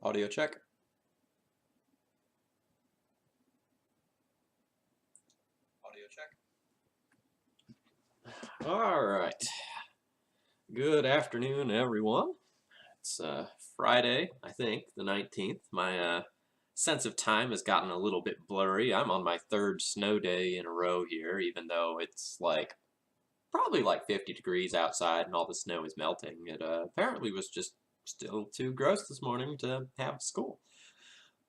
Audio check. Audio check. All right. Good afternoon, everyone. It's Friday, I think, the 19th. My sense of time has gotten a little bit blurry. I'm on my third snow day in a row here, even though it's probably like 50 degrees outside and all the snow is melting. It apparently was just still too gross this morning to have school.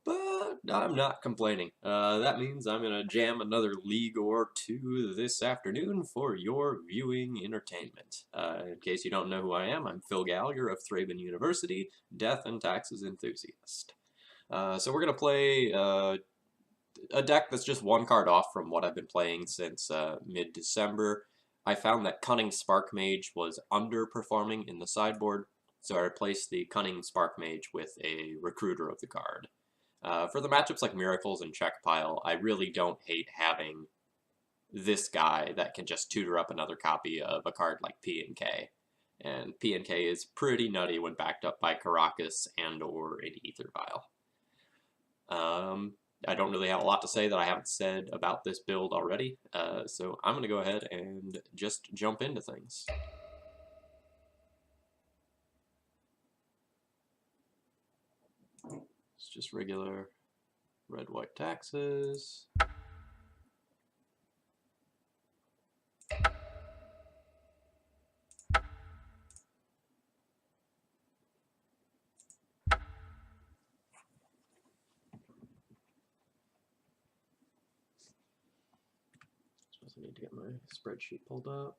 But I'm not complaining. That means I'm going to jam another league or two this afternoon for your viewing entertainment. In case you don't know who I am, I'm Phil Gallagher of Thraben University, Death and Taxes enthusiast. So we're going to play a deck that's just one card off from what I've been playing since mid-December. I found that Cunning Spark Mage was underperforming in the sideboard, so I replaced the Cunning Spark Mage with a Recruiter of the card. For the matchups like Miracles and Check Pile, I really don't hate having this guy that can just tutor up another copy of a card like P and K. And P and K is pretty nutty when backed up by Caracas and or an Ether Vial. I don't really have a lot to say that I haven't said about this build already, so I'm going to go ahead and just jump into things. It's just regular red-white taxes. Suppose I need to get my spreadsheet pulled up.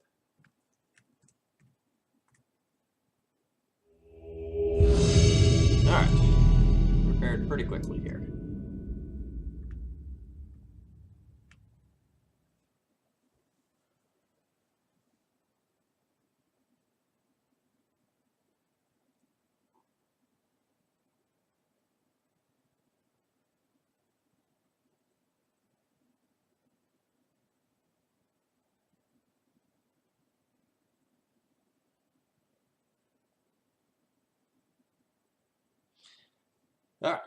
Alright. Prepared pretty quickly here. Alright.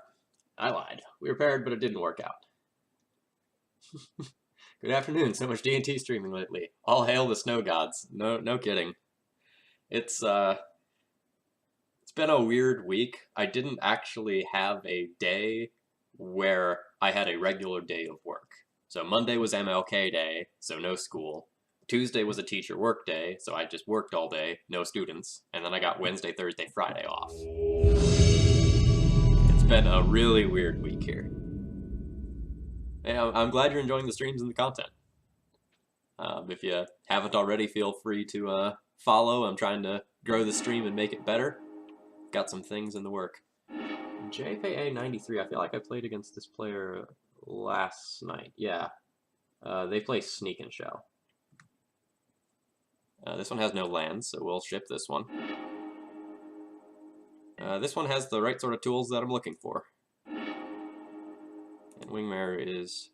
I lied. We were paired, but it didn't work out. Good afternoon. So much D&T streaming lately. All hail the snow gods. No kidding. It's been a weird week. I didn't actually have a day where I had a regular day of work. So Monday was MLK Day, so no school. Tuesday was a teacher work day, so I just worked all day, no students. And then I got Wednesday, Thursday, Friday off. It's been a really weird week here. And I'm glad you're enjoying the streams and the content. If you haven't already, feel free to follow. I'm trying to grow the stream and make it better. Got some things in the work. JKA93, I feel like I played against this player last night. Yeah. They play Sneak and Shell. This one has no lands, so we'll ship this one. This one has the right sort of tools that I'm looking for. And Wingmare is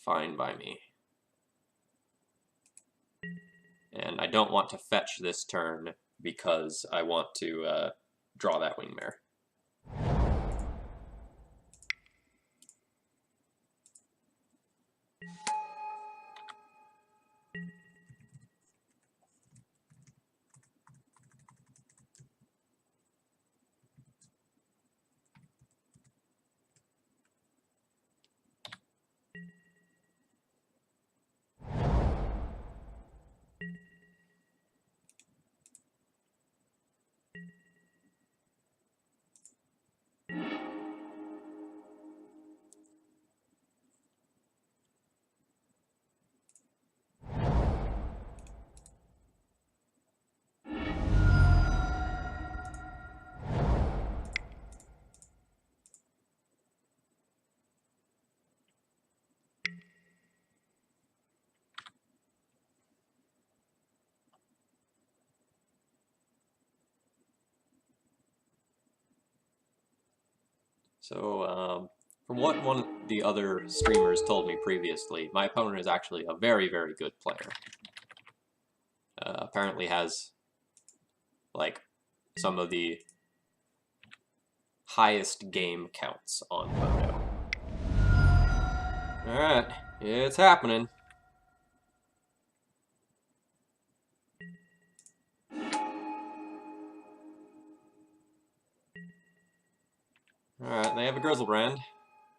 fine by me. And I don't want to fetch this turn because I want to draw that Wingmare. So, from what one of the other streamers told me previously, my opponent is actually a very, very good player. Apparently has, like, some of the highest game counts on Moto. Alright, it's happening. Alright, they have a Grizzlebrand.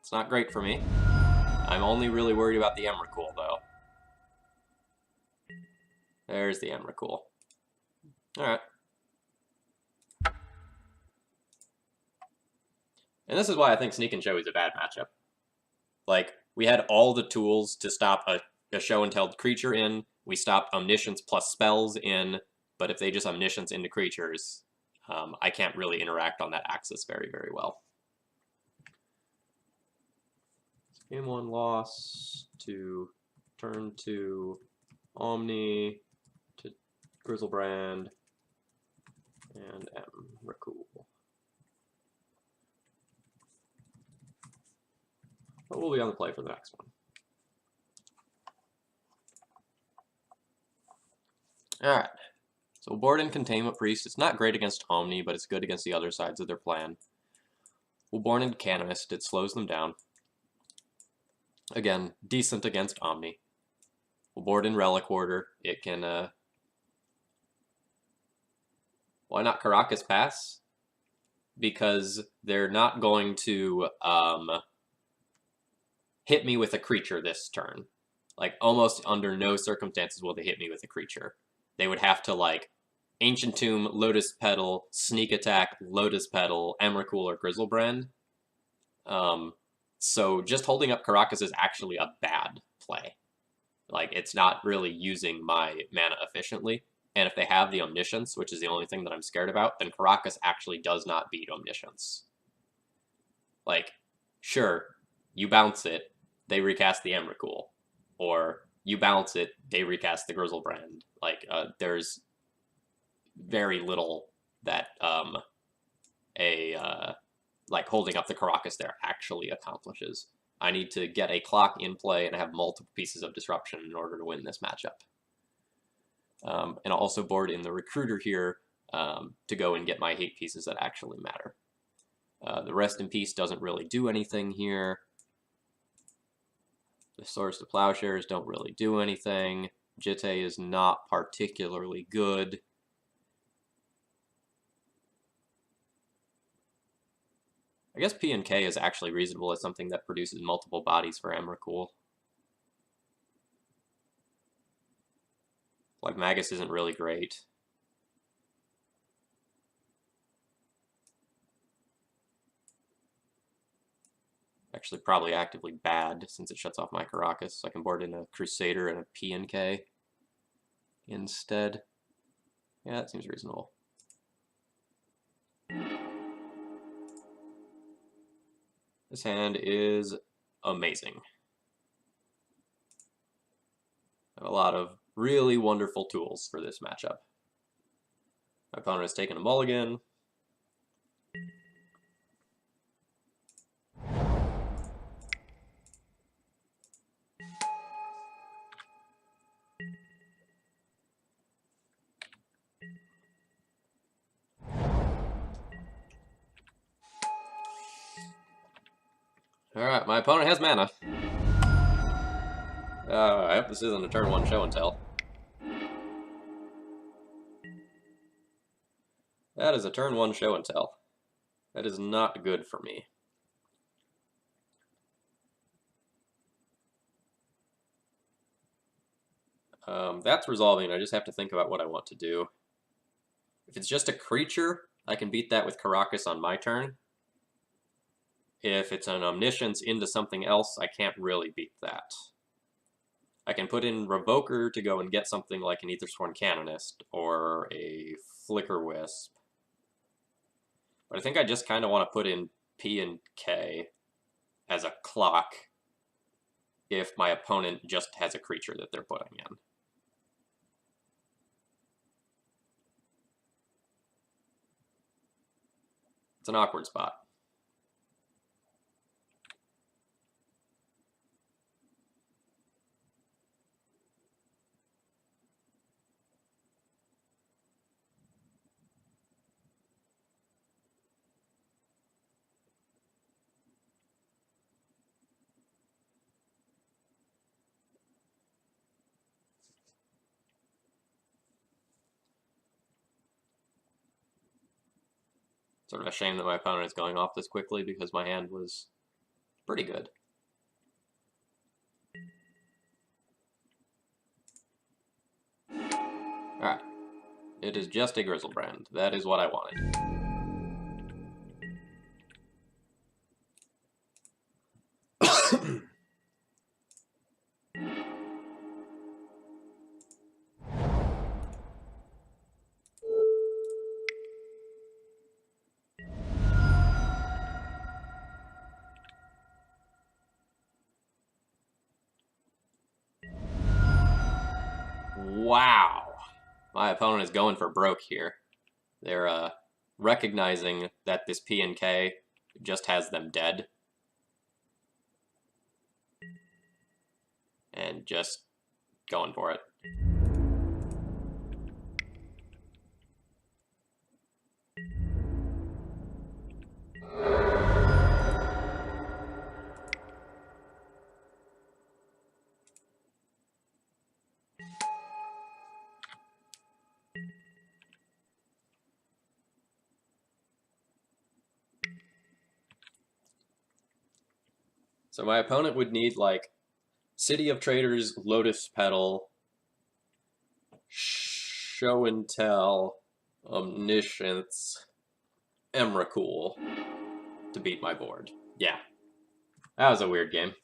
It's not great for me. I'm only really worried about the Emrakul, though. There's the Emrakul. Alright. And this is why I think Sneak and Show is a bad matchup. Like, we had all the tools to stop a show and tell creature in. We stopped Omniscience plus spells in. But if they just Omniscience into creatures, I can't really interact on that axis very, very well. Game 1 loss to turn 2 Omni to Grizzlebrand and Emrakul. But we'll be on the play for the next one. Alright. So we'll board in Containment Priest. It's not great against Omni, but it's good against the other sides of their plan. We'll board in Canonist. It slows them down. Again, decent against Omni. We'll board in Relic Order. It can, why not Caracas Pass? Because they're not going to, hit me with a creature this turn. Like, almost under no circumstances will they hit me with a creature. They would have to, like, Ancient Tomb, Lotus Petal, Sneak Attack, Lotus Petal, Emrakul, or Grizzlebrand. So just holding up Caracas is actually a bad play. Like, it's not really using my mana efficiently. And if they have the Omniscience, which is the only thing that I'm scared about, then Caracas actually does not beat Omniscience. Like, sure, you bounce it, they recast the Emrakul. Or you bounce it, they recast the Grizzlebrand. Like, there's very little that like holding up the Caracas there actually accomplishes. I need to get a clock in play and have multiple pieces of disruption in order to win this matchup. And I'll also board in the Recruiter here to go and get my hate pieces that actually matter. The Rest in Peace doesn't really do anything here. The Swords to Plowshares don't really do anything. Jitte is not particularly good. I guess P and K is actually reasonable as something that produces multiple bodies for Emrakul. Like, Magus isn't really great. Actually, probably actively bad, since it shuts off my Caracas. So I can board in a Crusader and a P and K instead. Yeah, that seems reasonable. This hand is amazing. I have a lot of really wonderful tools for this matchup. My opponent has taken a mulligan. Alright, my opponent has mana. I hope this isn't a turn 1 show and tell. That is a turn 1 show and tell. That is not good for me. That's resolving. I just have to think about what I want to do. If it's just a creature, I can beat that with Caracas on my turn. If it's an Omniscience into something else, I can't really beat that. I can put in Revoker to go and get something like an Aethersworn Canonist or a Flicker Wisp. But I think I just kind of want to put in P and K as a clock if my opponent just has a creature that they're putting in. It's an awkward spot. Sort of a shame that my opponent is going off this quickly because my hand was pretty good. Alright. It is just a Grizzlebrand. That is what I wanted. Wow. My opponent is going for broke here. They're recognizing that this P and K just has them dead. And just going for it. So my opponent would need, like, City of Traders, Lotus Petal, Show and Tell, Omniscience, Emrakul to beat my board. Yeah. That was a weird game.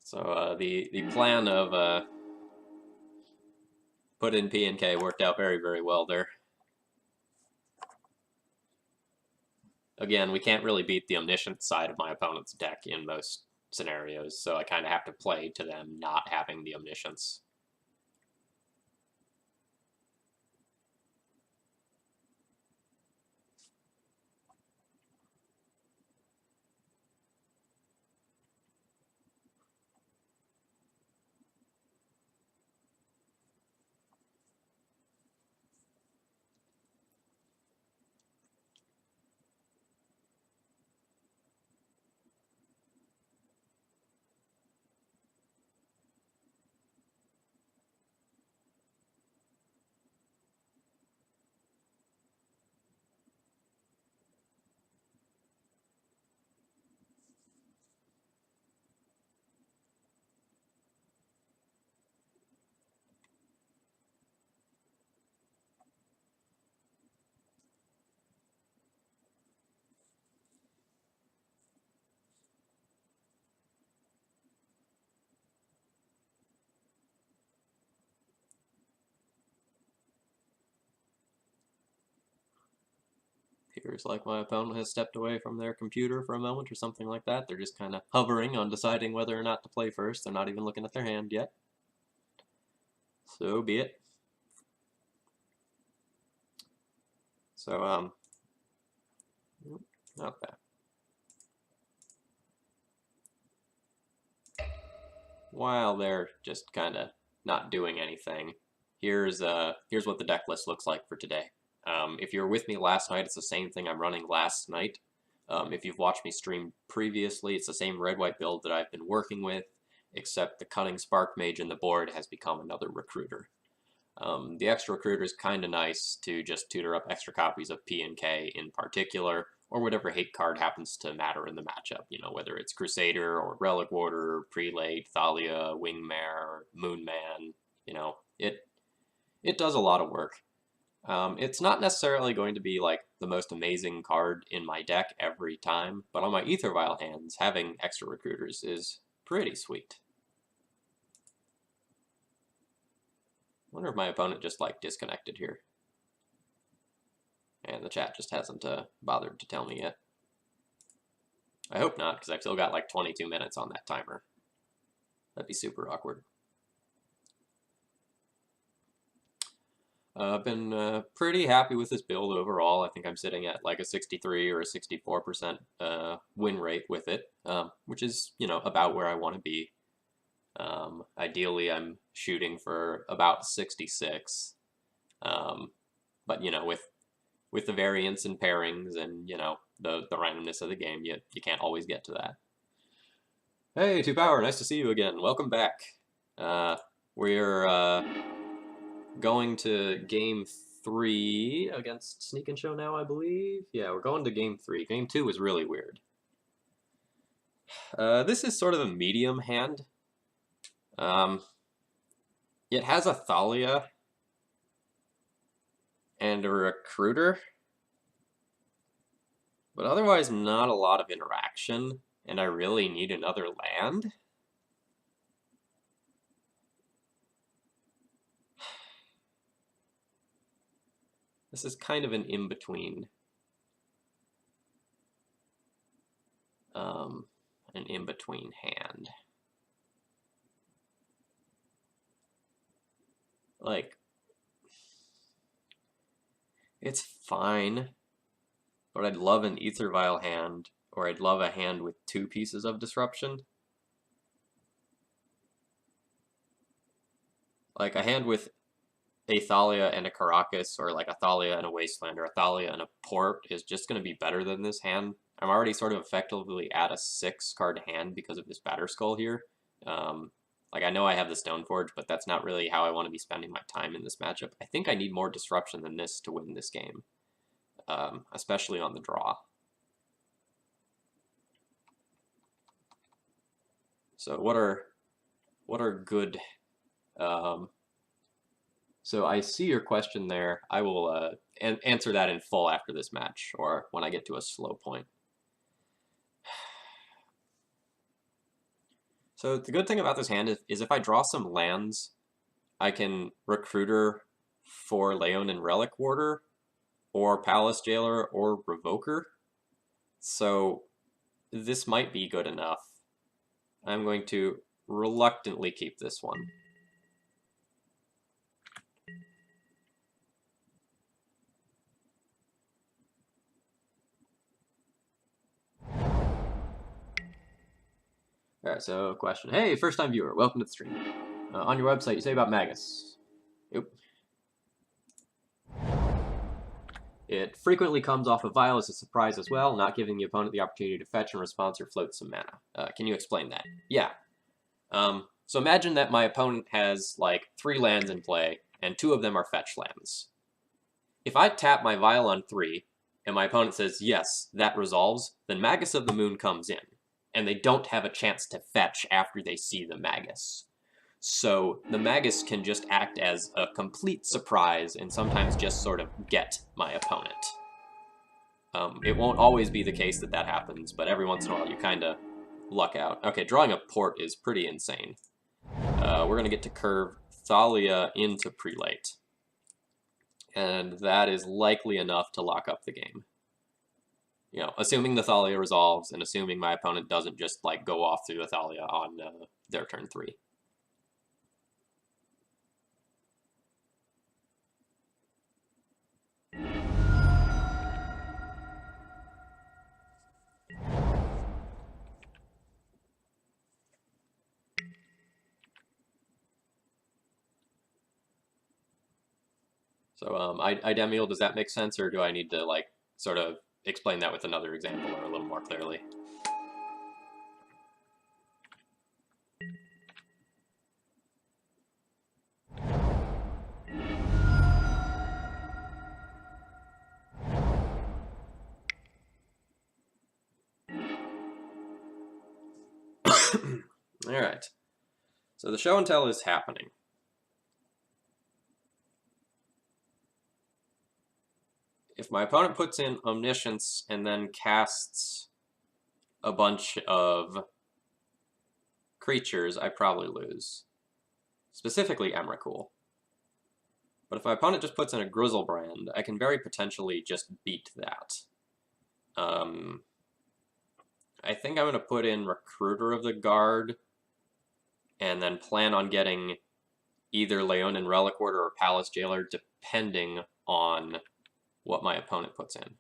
So the plan of put in P and K worked out very, very well there. Again, we can't really beat the Omniscient side of my opponent's deck in most scenarios, so I kind of have to play to them not having the Omniscience. Appears like my opponent has stepped away from their computer for a moment or something like that. They're just kind of hovering on deciding whether or not to play first. They're not even looking at their hand yet. So be it. So, okay. While they're just kind of not doing anything, here's what the deck list looks like for today. If you were with me last night, it's the same thing I'm running last night. If you've watched me stream previously, it's the same red-white build that I've been working with, except the Cunning Spark Mage in the board has become another recruiter. The extra recruiter is kind of nice to just tutor up extra copies of P and K in particular, or whatever hate card happens to matter in the matchup, you know, whether it's Crusader or Relic Warder, Prelate, Thalia, Wingmare, Moonman, you know, it does a lot of work. It's not necessarily going to be like the most amazing card in my deck every time, but on my Ether Vial hands, having extra recruiters is pretty sweet. I wonder if my opponent just like disconnected here. And the chat just hasn't bothered to tell me yet. I hope not, because I've still got like 22 minutes on that timer. That'd be super awkward. I've been pretty happy with this build overall. I think I'm sitting at like a 63 or a 64% win rate with it, which is, about where I want to be. Ideally, I'm shooting for about 66. Um, but, with the variance and pairings and, the randomness of the game, you can't always get to that. Hey, Two Power, nice to see you again. Welcome back. We're going to game 3 against Sneak and Show now, I believe. Yeah, we're going to game 3. Game 2 was really weird. This is sort of a medium hand. It has a Thalia and a Recruiter, but otherwise not a lot of interaction, and I really need another land. This is kind of an in-between. An in-between hand. Like, it's fine, but I'd love an Ether Vial hand, or I'd love a hand with 2 pieces of disruption. Like a hand with a Thalia and a Caracas, or like a Thalia and a Wasteland, or a Thalia and a Port is just going to be better than this hand. I'm already sort of effectively at a 6-card hand because of this Batterskull here. Like, I know I have the Stoneforge, but that's not really how I want to be spending my time in this matchup. I think I need more disruption than this to win this game, especially on the draw. So what are good... So I see your question there. I will answer that in full after this match, or when I get to a slow point. So the good thing about this hand is if I draw some lands, I can Recruiter for Leon and Relic Warder, or Palace Jailer, or Revoker. So this might be good enough. I'm going to reluctantly keep this one. Alright, so question. Hey, first time viewer, welcome to the stream. On your website, you say about Magus. Oop. It frequently comes off a vial as a surprise as well, not giving the opponent the opportunity to fetch in response or float some mana. Can you explain that? Yeah. So imagine that my opponent has like 3 lands in play, and 2 of them are fetch lands. If I tap my vial on 3, and my opponent says, yes, that resolves, then Magus of the Moon comes in, and they don't have a chance to fetch after they see the Magus. So the Magus can just act as a complete surprise and sometimes just sort of get my opponent. It won't always be the case that happens, but every once in a while you kind of luck out. Okay, drawing a Port is pretty insane. We're going to get to curve Thalia into Prelate. And that is likely enough to lock up the game. Assuming the Thalia resolves, and assuming my opponent doesn't just, like, go off through the Thalia on their turn 3. So, Idemial, does that make sense, or do I need to, like, sort of explain that with another example or a little more clearly? Alright. So the show and tell is happening. If my opponent puts in Omniscience and then casts a bunch of creatures, I probably lose. Specifically Emrakul. But if my opponent just puts in a Grizzlebrand, I can very potentially just beat that. I think I'm going to put in Recruiter of the Guard, and then plan on getting either Leonin Relic Order or Palace Jailer, depending on what my opponent puts in.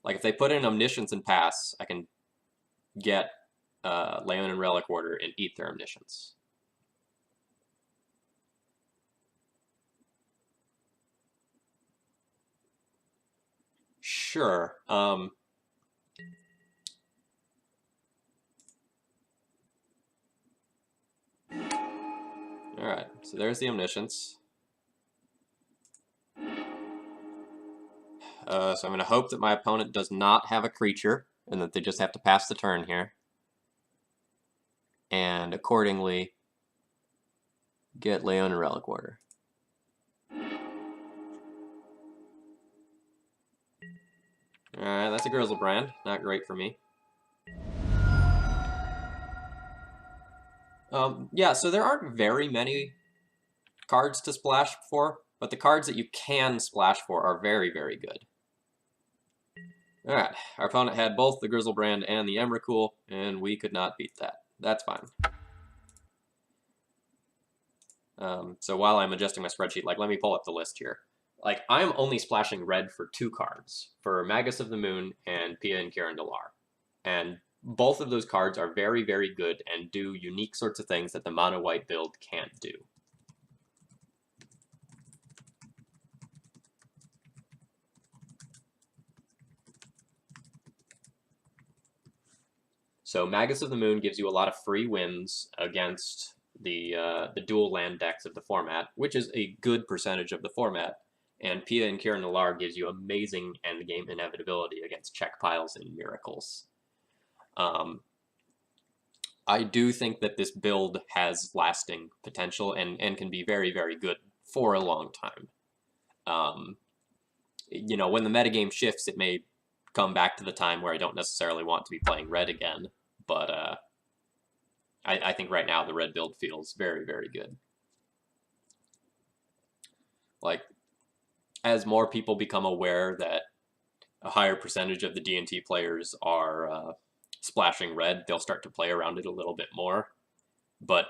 Like, if they put in Omniscience and pass, I can get Leonin Relic Order and eat their Omniscience. Sure. Alright, so there's the Omniscience. So I'm going to hope that my opponent does not have a creature, and that they just have to pass the turn here. And accordingly, get Leonin Relic Order. Alright, that's a Grizzlebrand. Not great for me. Yeah, so there aren't very many cards to splash for, but the cards that you can splash for are very, very good. Alright, our opponent had both the Grizzlebrand and the Emrakul, and we could not beat that. That's fine. So while I'm adjusting my spreadsheet, like, let me pull up the list here. Like, I'm only splashing red for 2 cards, for Magus of the Moon and Pia and Kiran Dalar. And both of those cards are very, very good and do unique sorts of things that the mono-white build can't do. So Magus of the Moon gives you a lot of free wins against the dual land decks of the format, which is a good percentage of the format. And Pia and Kiran Nalar gives you amazing endgame inevitability against check piles and miracles. I do think that this build has lasting potential and can be very, very good for a long time. You know, when the metagame shifts, it may come back to the time where I don't necessarily want to be playing red again, but I think right now the red build feels very, very good. Like, as more people become aware that a higher percentage of the D&T players are splashing red, they'll start to play around it a little bit more. But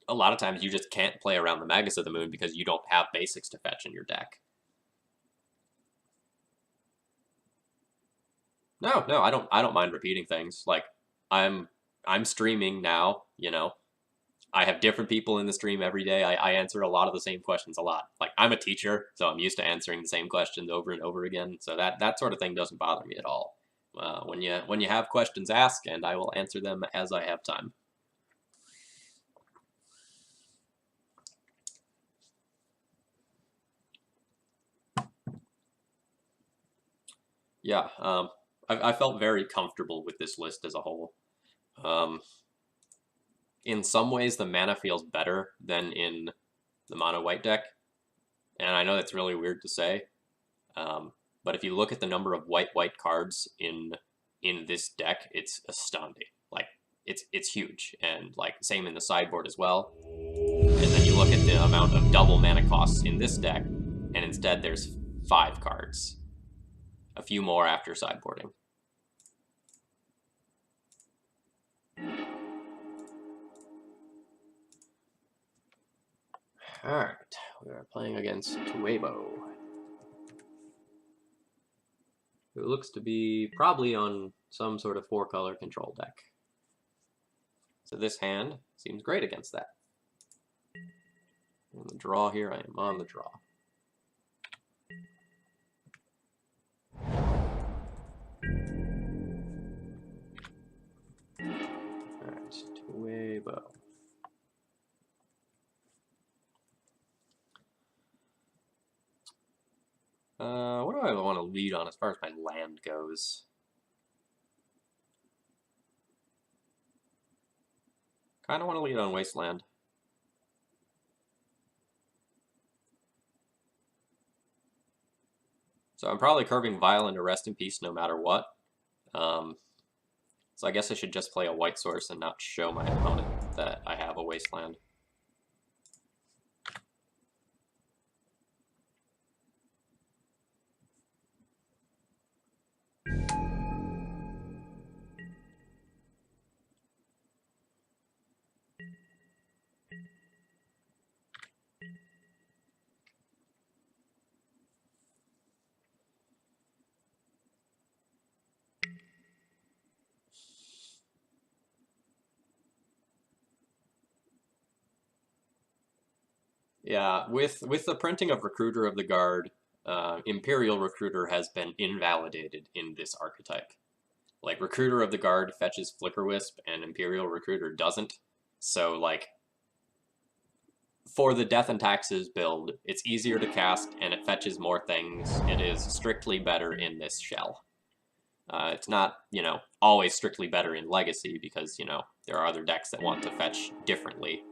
a lot of times you just can't play around the Magus of the Moon because you don't have basics to fetch in your deck. No, I don't mind repeating things. Like, I'm streaming now, you know. I have different people in the stream every day. I answer a lot of the same questions a lot. Like, I'm a teacher, so I'm used to answering the same questions over and over again. So that sort of thing doesn't bother me at all. When you have questions, ask, and I will answer them as I have time. Yeah, I felt very comfortable with this list as a whole. In some ways, the mana feels better than in the mono white deck, and I know that's really weird to say, but if you look at the number of white cards in this deck, it's astounding. Like, it's huge, and like same in the sideboard as well. And then you look at the amount of double mana costs in this deck, and instead there's 5 cards, a few more after sideboarding. Alright, we are playing against ThrabenU, who looks to be probably on some sort of 4-color control deck. So this hand seems great against that. On the draw here, I am on the draw. Alright, ThrabenU. What do I want to lead on as far as my land goes? Kind of want to lead on Wasteland. So I'm probably curving Violent or Rest in Peace no matter what. So I guess I should just play a white source and not show my opponent that I have a Wasteland. Yeah, with the printing of Recruiter of the Guard, Imperial Recruiter has been invalidated in this archetype. Like, Recruiter of the Guard fetches Flicker Wisp, and Imperial Recruiter doesn't. So, like, for the Death and Taxes build, it's easier to cast, and it fetches more things. It is strictly better in this shell. It's not, always strictly better in Legacy, because, there are other decks that want to fetch differently.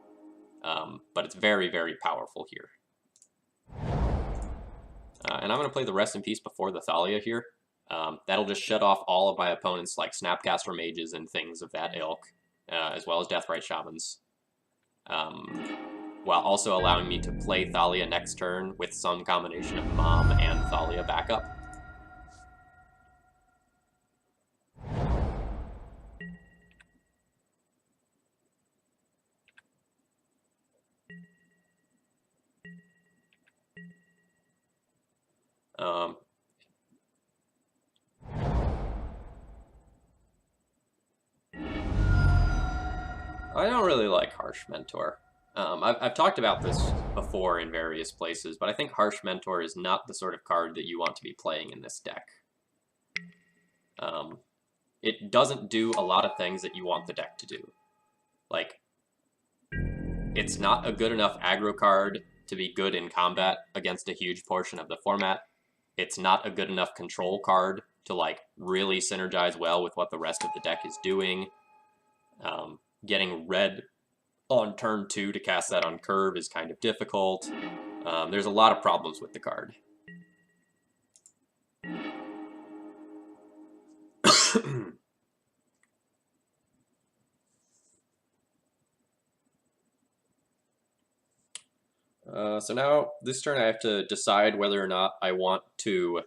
But it's very, very powerful here. And I'm going to play the Rest in Peace before the Thalia here. That'll just shut off all of my opponents, like Snapcaster Mages and things of that ilk, as well as Deathrite Shamans. While also allowing me to play Thalia next turn with some combination of Mom and Thalia backup. I don't really like Harsh Mentor. I've talked about this before in various places, but I think Harsh Mentor is not the sort of card that you want to be playing in this deck. It doesn't do a lot of things that you want the deck to do. Like, it's not a good enough aggro card to be good in combat against a huge portion of the format. It's not a good enough control card to, like, really synergize well with what the rest of the deck is doing. Getting red on turn 2 to cast that on curve is kind of difficult. There's a lot of problems with the card. So now, this turn I have to decide whether or not I want to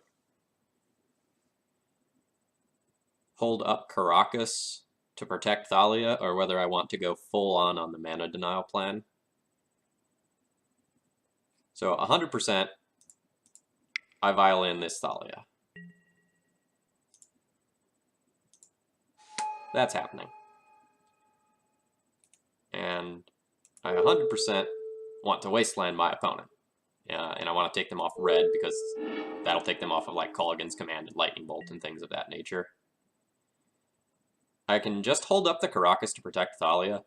hold up Caracas to protect Thalia, or whether I want to go full on the mana denial plan. So 100%, I violin this Thalia. That's happening. And I 100% want to wasteland my opponent. And I want to take them off red, because that'll take them off of, like, Culligan's Command and Lightning Bolt and things of that nature. I can just hold up the Caracas to protect Thalia,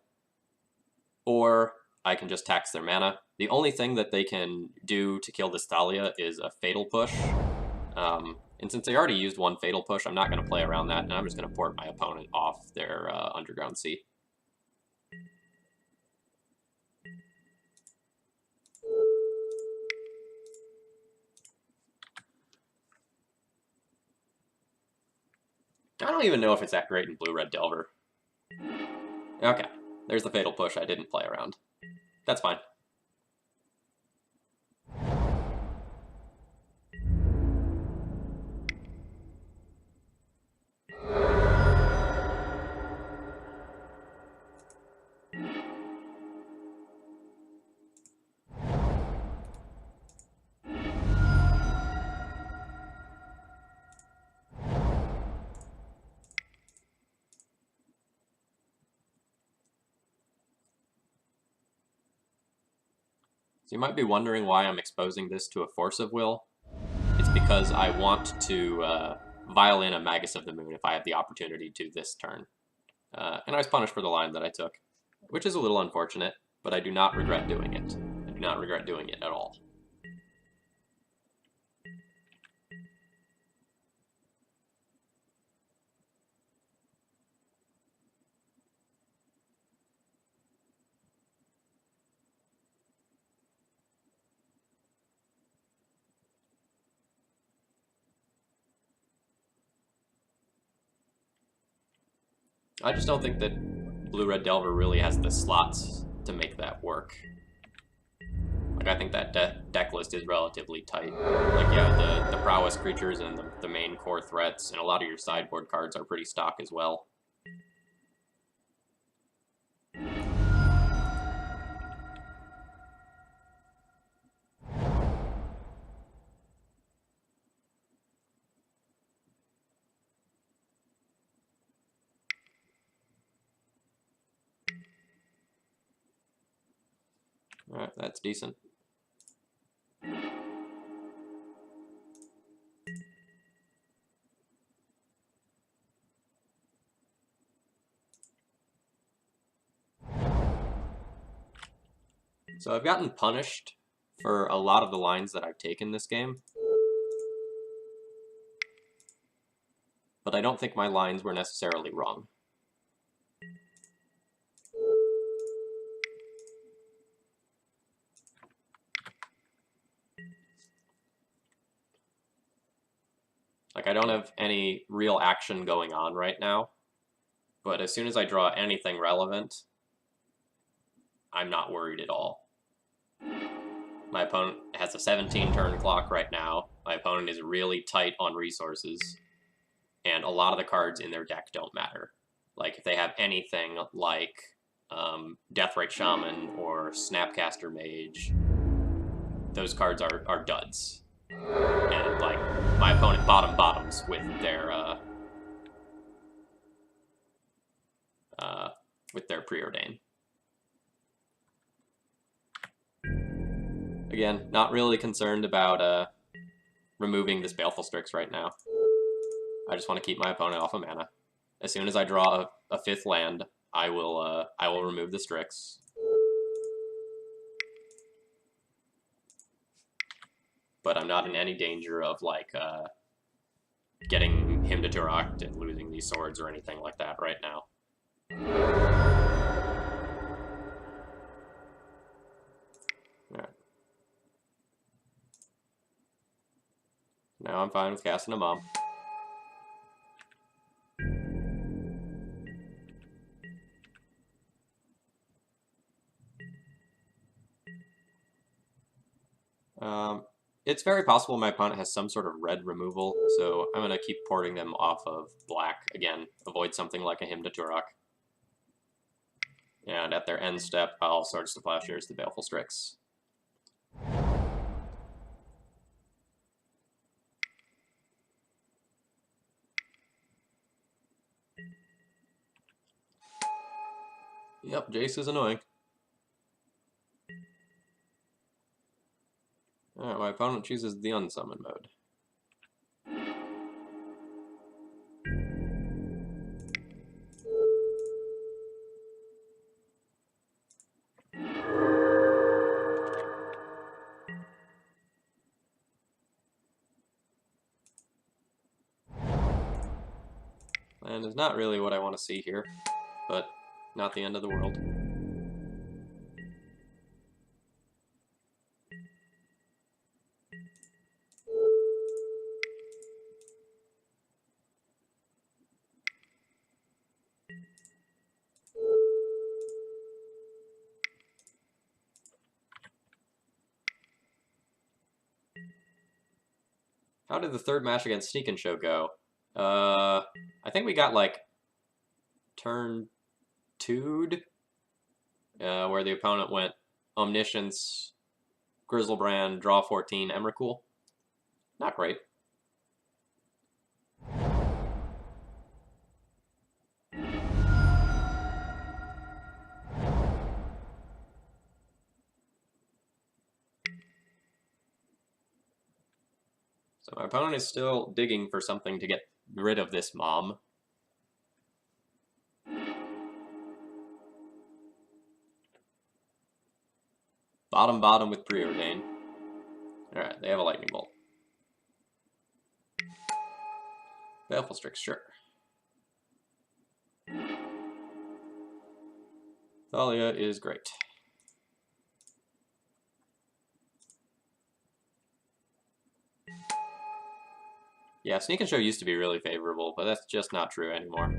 or I can just tax their mana. The only thing that they can do to kill this Thalia is a Fatal Push. And since they already used one Fatal Push, I'm not going to play around that, and I'm just going to port my opponent off their Underground Sea. I don't even know if it's that great in Blue-Red Delver. Okay, there's the Fatal Push I didn't play around. That's fine. So you might be wondering why I'm exposing this to a Force of Will. It's because I want to violin a Magus of the Moon if I have the opportunity to this turn. And I was punished for the line that I took, which is a little unfortunate, but I do not regret doing it. I do not regret doing it at all. I just don't think that Blue-Red Delver really has the slots to make that work. Like, I think that deck list is relatively tight. Like, yeah, the prowess creatures and the main core threats, and a lot of your sideboard cards are pretty stock as well. Alright, that's decent. So I've gotten punished for a lot of the lines that I've taken this game, but I don't think my lines were necessarily wrong. Like, I don't have any real action going on right now, but as soon as I draw anything relevant, I'm not worried at all. My opponent has a 17-turn clock right now. My opponent is really tight on resources, and a lot of the cards in their deck don't matter. Like, if they have anything like Deathrite Shaman or Snapcaster Mage, those cards are duds. And, like, my opponent bottoms with their Preordain. Again, not really concerned about removing this Baleful Strix right now. I just want to keep my opponent off of mana. As soon as I draw a 5th land, I will remove the Strix. But I'm not in any danger of, like, getting him to Turok and losing these swords or anything like that right now. Alright. Now I'm fine with casting a Mom. It's very possible my opponent has some sort of red removal, so I'm going to keep porting them off of black. Again, avoid something like a Hymn to Turok. And at their end step, I'll Swords to Plowshares the Baleful Strix. Yep, Jace is annoying. Alright, my opponent chooses the Unsummon mode. And is not really what I want to see here, but not the end of the world. How did the third match against Sneak and Show go? I think we got, like, turn 2'd, where the opponent went Omniscience, Grizzlebrand, draw 14, Emrakul. Not great. So my opponent is still digging for something to get rid of this Mom. Bottom with Preordain. Alright, they have a Lightning Bolt. Baleful Strix, sure. Thalia is great. Yeah, Sneak and Show used to be really favorable, but that's just not true anymore.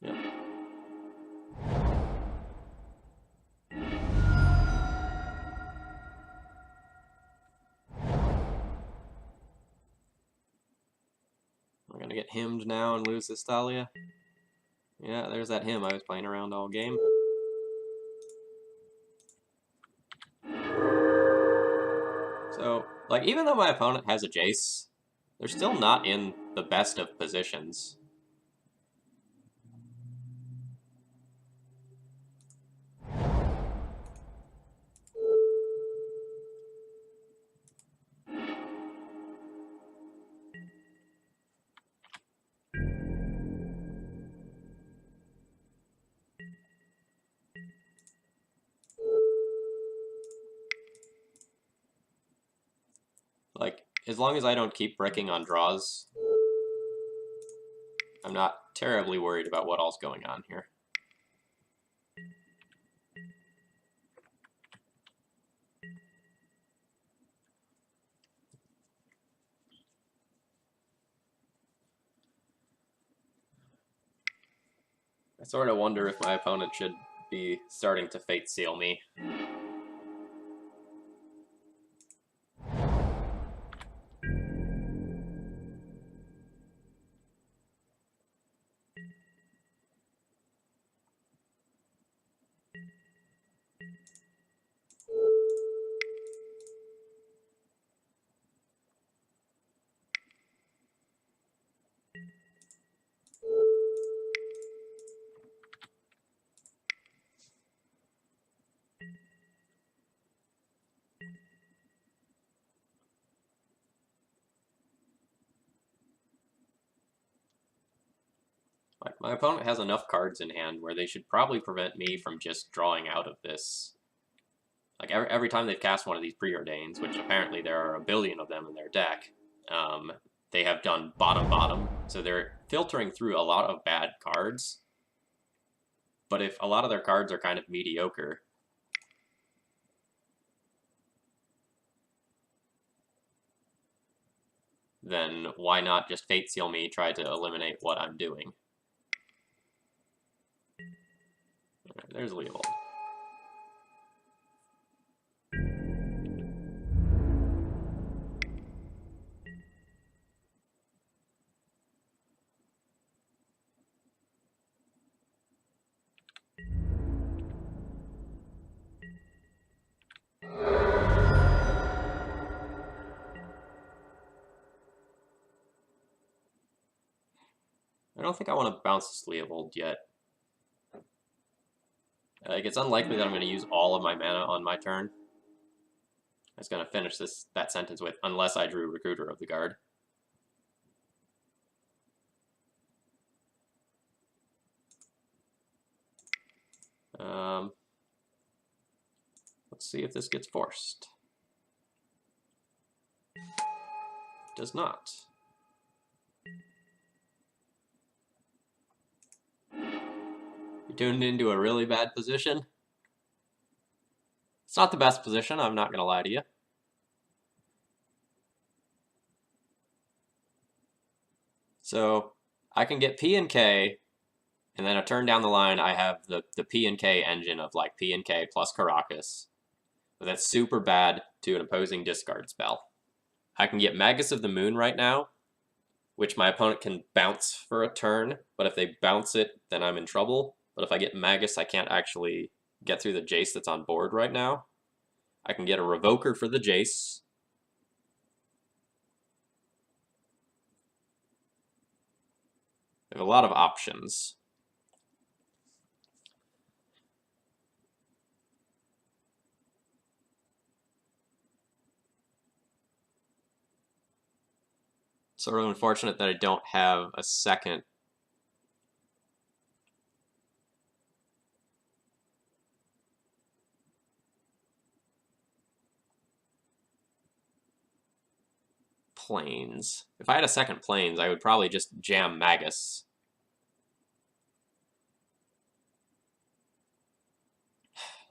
Yep. get himmed now and lose this Thalia? Yeah, there's that him I was playing around all game. So, like, even though my opponent has a Jace, they're still not in the best of positions. Like, as long as I don't keep bricking on draws, I'm not terribly worried about what all's going on here. I sort of wonder if my opponent should be starting to Fate Seal me. Like, my opponent has enough cards in hand where they should probably prevent me from just drawing out of this. Like, every time they've cast one of these preordains, which apparently there are a billion of them in their deck, they have done bottom, so they're filtering through a lot of bad cards. But if a lot of their cards are kind of mediocre, then why not just Fate Seal me, try to eliminate what I'm doing? Right, there's Leovold. I don't think I want to bounce this Leovold yet. Like, it's unlikely that I'm going to use all of my mana on my turn. I was going to finish that sentence with, unless I drew Recruiter of the Guard. Let's see if this gets forced. Does not. You tuned into a really bad position. It's not the best position, I'm not going to lie to you. So I can get P and K, and then a turn down the line, I have the P and K engine of like P and K plus Caracas. But that's super bad to an opposing discard spell. I can get Magus of the Moon right now, which my opponent can bounce for a turn, but if they bounce it, then I'm in trouble. But if I get Magus, I can't actually get through the Jace that's on board right now. I can get a Revoker for the Jace. I have a lot of options. Sort of unfortunate that I don't have a second Plains. If I had a second Plains, I would probably just jam Magus.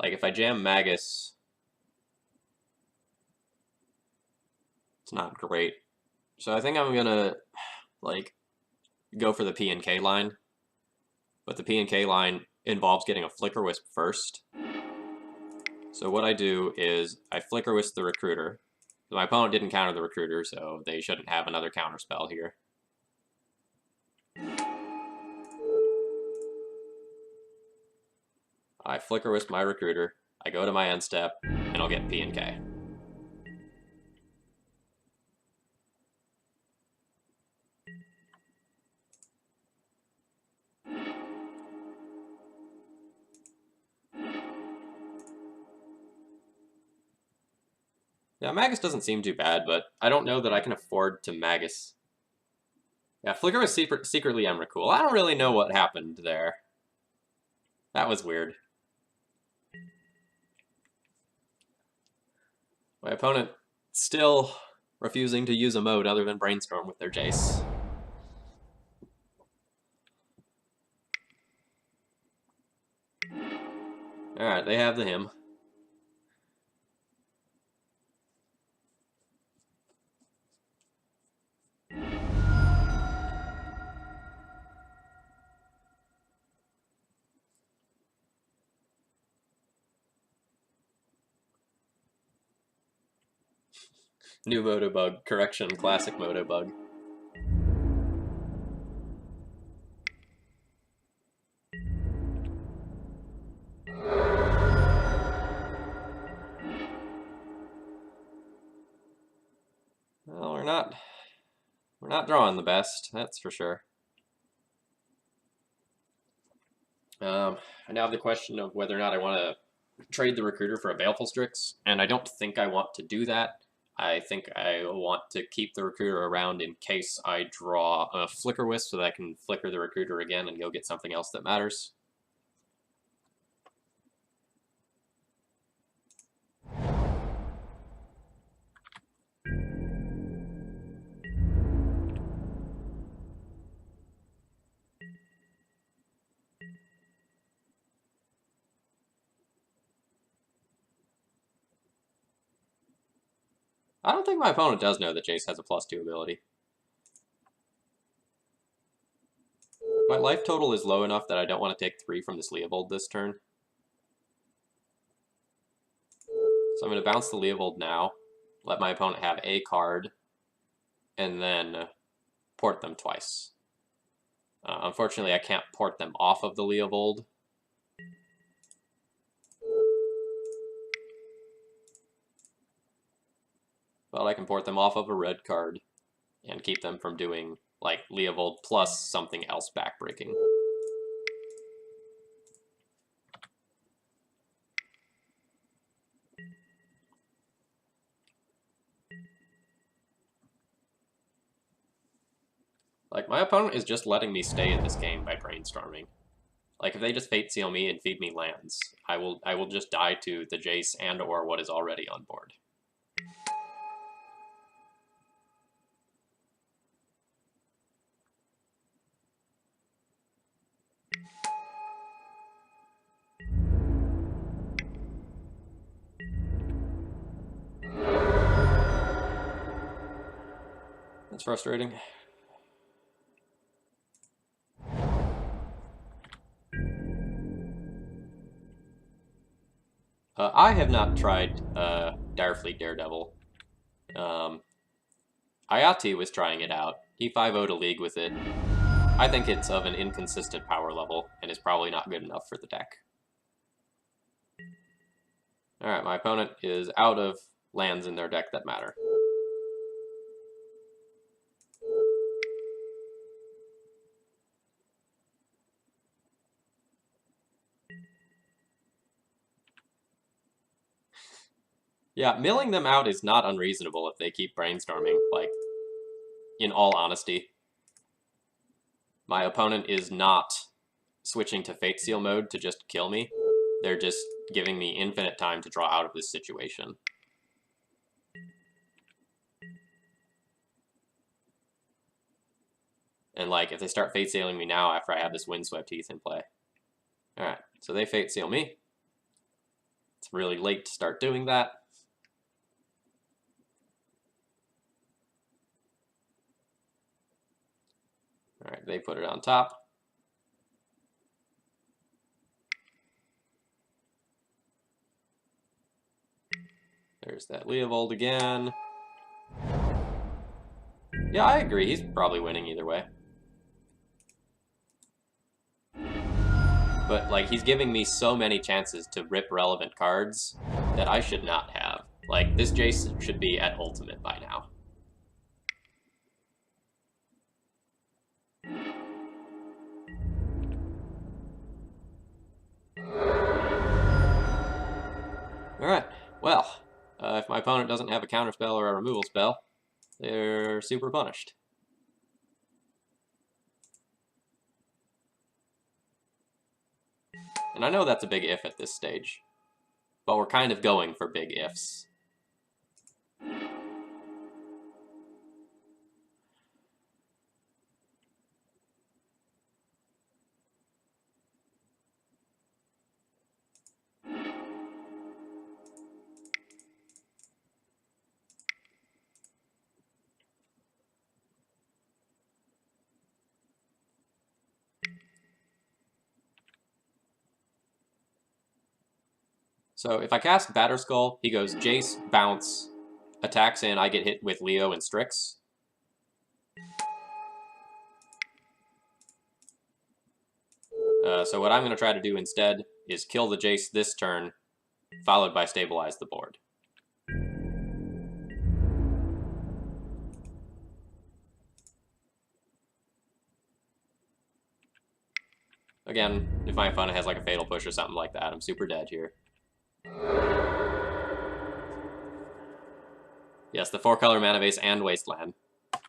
Like, if I jam Magus, it's not great. So I think I'm gonna, like, go for the P and K line. But the P and K line involves getting a Flicker Wisp first. So what I do is I Flicker Wisp the Recruiter. My opponent didn't counter the Recruiter, so they shouldn't have another counter spell here. I flicker wisp my recruiter, I go to my end step, and I'll get P and K. Yeah, Magus doesn't seem too bad, but I don't know that I can afford to Magus. Yeah, Flicker was secretly Emrakul. I don't really know what happened there. That was weird. My opponent still refusing to use a mode other than Brainstorm with their Jace. Alright, they have the him. New Moto bug. Correction, classic Moto bug. Well, we're not drawing the best, that's for sure. I now have the question of whether or not I want to trade the recruiter for a Baleful Strix, and I don't think I want to do that. I think I want to keep the recruiter around in case I draw a Flicker Wisp so that I can flicker the recruiter again and go get something else that matters. I don't think my opponent does know that Jace has a +2 ability. My life total is low enough that I don't want to take 3 from this Leovold this turn. So I'm going to bounce the Leovold now, let my opponent have a card, and then port them twice. Unfortunately, I can't port them off of the Leovold. But I can port them off of a red card and keep them from doing, like, Leovold plus something else backbreaking. Like, my opponent is just letting me stay in this game by brainstorming. Like, if they just Fate Seal me and feed me lands, I will just die to the Jace and or what is already on board. That's frustrating. I have not tried Direfleet Daredevil. Ayati was trying it out. He 5-0'd a league with it. I think it's of an inconsistent power level and is probably not good enough for the deck. Alright, my opponent is out of lands in their deck that matter. Yeah, milling them out is not unreasonable if they keep brainstorming, like, in all honesty. My opponent is not switching to Fate Seal mode to just kill me. They're just giving me infinite time to draw out of this situation. And, like, if they start Fate Sealing me now after I have this Windswept Heath in play. Alright, so they Fate Seal me. It's really late to start doing that. Alright, they put it on top. There's that Leovold again. Yeah, I agree. He's probably winning either way. But, like, he's giving me so many chances to rip relevant cards that I should not have. Like, this Jace should be at ultimate by now. Alright, well, if my opponent doesn't have a counterspell or a removal spell, they're super punished. And I know that's a big if at this stage, but we're kind of going for big ifs. So if I cast Batterskull, he goes Jace, bounce, attacks in, I get hit with Leo and Strix. So what I'm going to try to do instead is kill the Jace this turn, followed by stabilize the board. Again, if my opponent has like a Fatal Push or something like that, I'm super dead here. Yes, the 4-color mana base and Wasteland.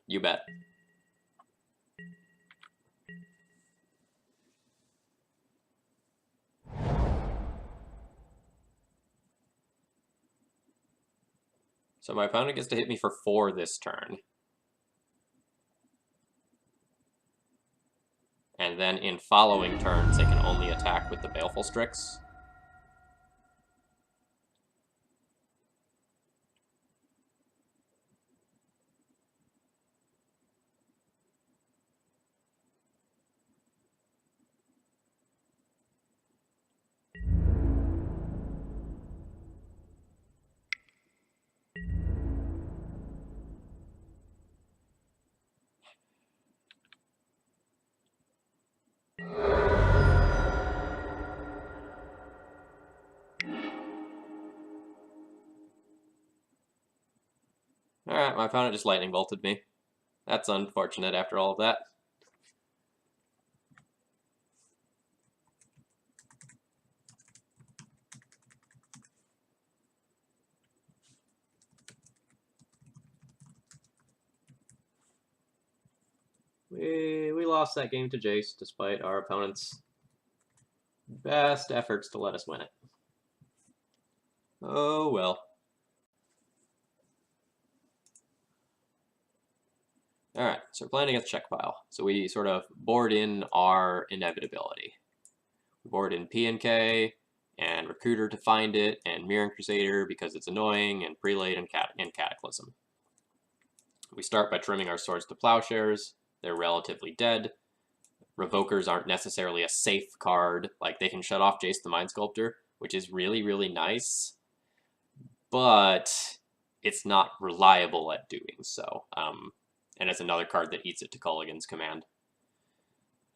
You bet. So my opponent gets to hit me for 4 this turn. And then in following turns, they can only attack with the Baleful Strix. Alright, my opponent just lightning bolted me. That's unfortunate after all of that. We lost that game to Jace, despite our opponent's best efforts to let us win it. Oh well. Alright, so we're playing against check pile. So we sort of board in our inevitability. We board in P&K, and Recruiter to find it, and Mirran Crusader because it's annoying, and Prelate and Cataclysm. We start by trimming our swords to plowshares. They're relatively dead. Revokers aren't necessarily a safe card. Like, they can shut off Jace the Mind Sculptor, which is really, really nice. But it's not reliable at doing so. And it's another card that eats it to Culligan's command.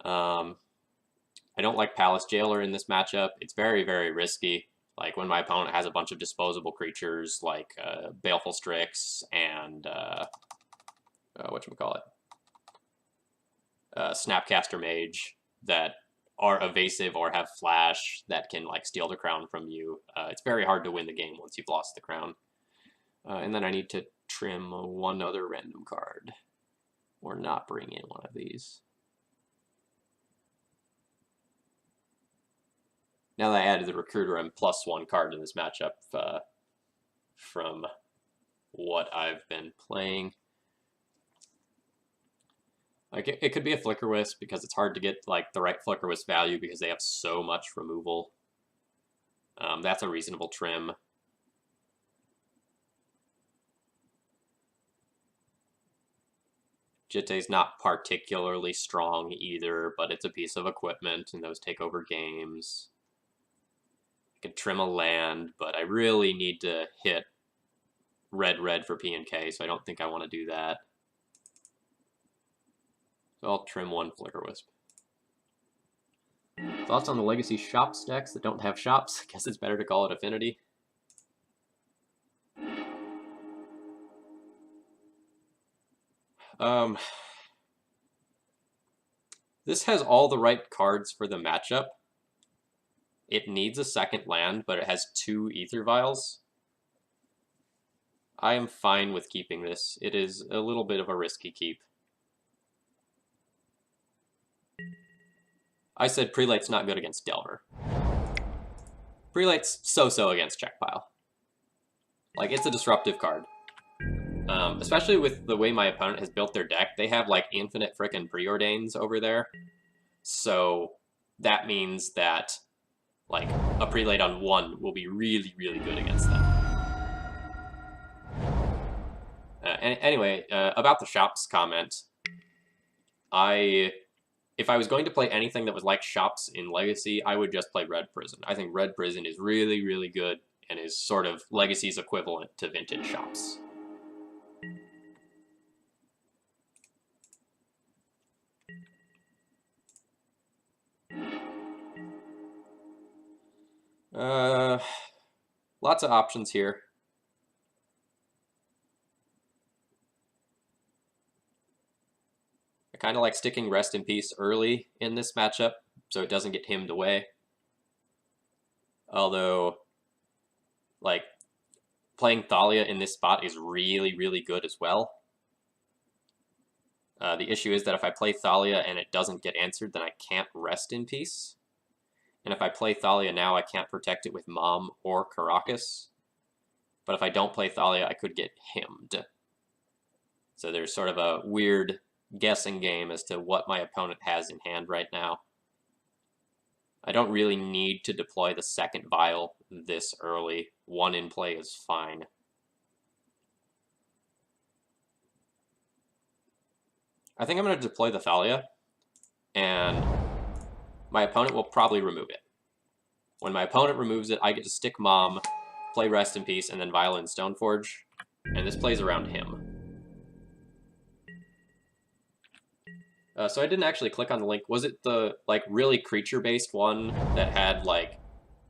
I don't like Palace Jailer in this matchup. It's very, very risky. Like, when my opponent has a bunch of disposable creatures, like Baleful Strix and whatchamacallit? Snapcaster Mage that are evasive or have flash that can like steal the crown from you. It's very hard to win the game once you've lost the crown. And then I need to trim one other random card, or not bring in one of these. Now that I added the Recruiter, I'm +1 card in this matchup from what I've been playing. Like, it could be a Flicker Wisp because it's hard to get like the right Flicker Wisp value because they have so much removal. That's a reasonable trim. Jitte's not particularly strong either, but it's a piece of equipment, and those take over games. I can trim a land, but I really need to hit red for P&K, so I don't think I want to do that. So I'll trim 1 Flicker Wisp. Thoughts on the Legacy Shops decks that don't have shops? I guess it's better to call it Affinity. This has all the right cards for the matchup. It needs a second land, but it has 2 Ether Vials. I am fine with keeping this. It is a little bit of a risky keep. I said Prelate's not good against Delver. Prelate's so-so against Checkpile. Like, it's a disruptive card. Especially with the way my opponent has built their deck, they have, like, infinite frickin' Preordains over there. So that means that, like, a Prelate on 1 will be really, really good against them. Anyway, about the Shops comment, if I was going to play anything that was like Shops in Legacy, I would just play Red Prison. I think Red Prison is really, really good and is sort of Legacy's equivalent to Vintage Shops. Lots of options here. I kind of like sticking Rest in Peace early in this matchup so it doesn't get hemmed away. Although, like, playing Thalia in this spot is really, really good as well. The issue is that if I play Thalia and it doesn't get answered, then I can't Rest in Peace. And if I play Thalia now, I can't protect it with Mom or Caracas. But if I don't play Thalia, I could get hemmed. So there's sort of a weird guessing game as to what my opponent has in hand right now. I don't really need to deploy the second vial this early. 1 in play is fine. I think I'm going to deploy the Thalia, and my opponent will probably remove it. When my opponent removes it, I get to stick Mom, play Rest in Peace, and then Violin Stoneforge, and this plays around him. So I didn't actually click on the link. Was it the, like, really creature-based one that had, like,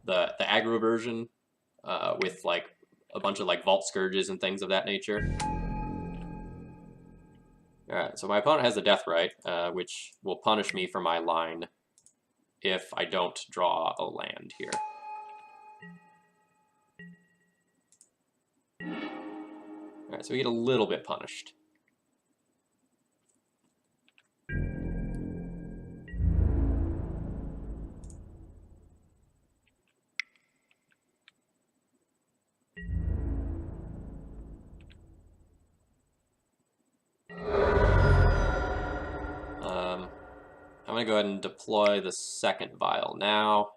the aggro version with, like, a bunch of, like, Vault Scourges and things of that nature? Alright, so my opponent has the Deathrite, which will punish me for my line if I don't draw a land here. Alright, so we get a little bit punished. I'm going to go ahead and deploy the second vial now.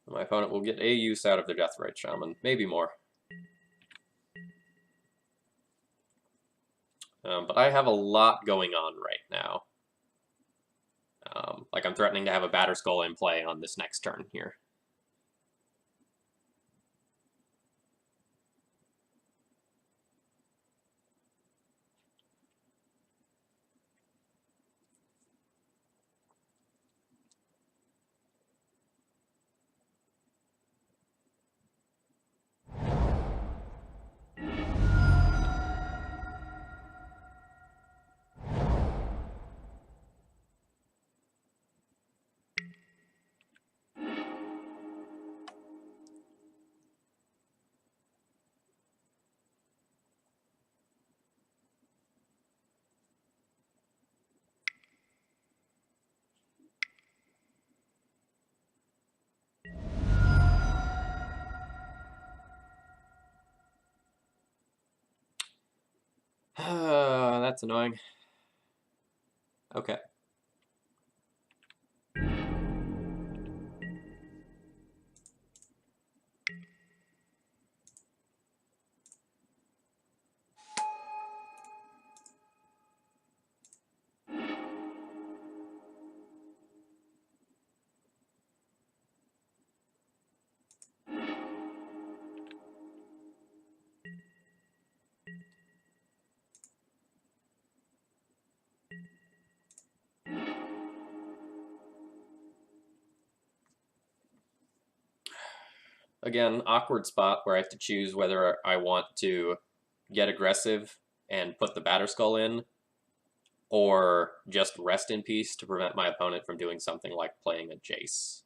My opponent will get a use out of their Deathrite Shaman, maybe more. But I have a lot going on right now. Like, I'm threatening to have a Batterskull in play on this next turn here. That's annoying. Okay. Again, awkward spot where I have to choose whether I want to get aggressive and put the batter skull in, or just rest in peace to prevent my opponent from doing something like playing a Jace.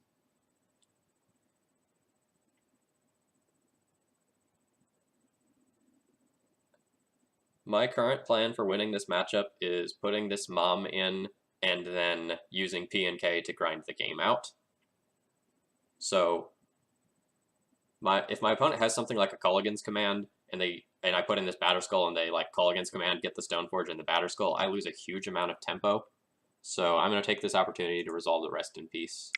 My current plan for winning this matchup is putting this mom in and then using P and K to grind the game out. So if my opponent has something like a Culligan's Command and I put in this Batter Skull and they like Culligan's Command, get the Stoneforge and the Batter Skull, I lose a huge amount of tempo. So I'm going to take this opportunity to resolve the rest in peace.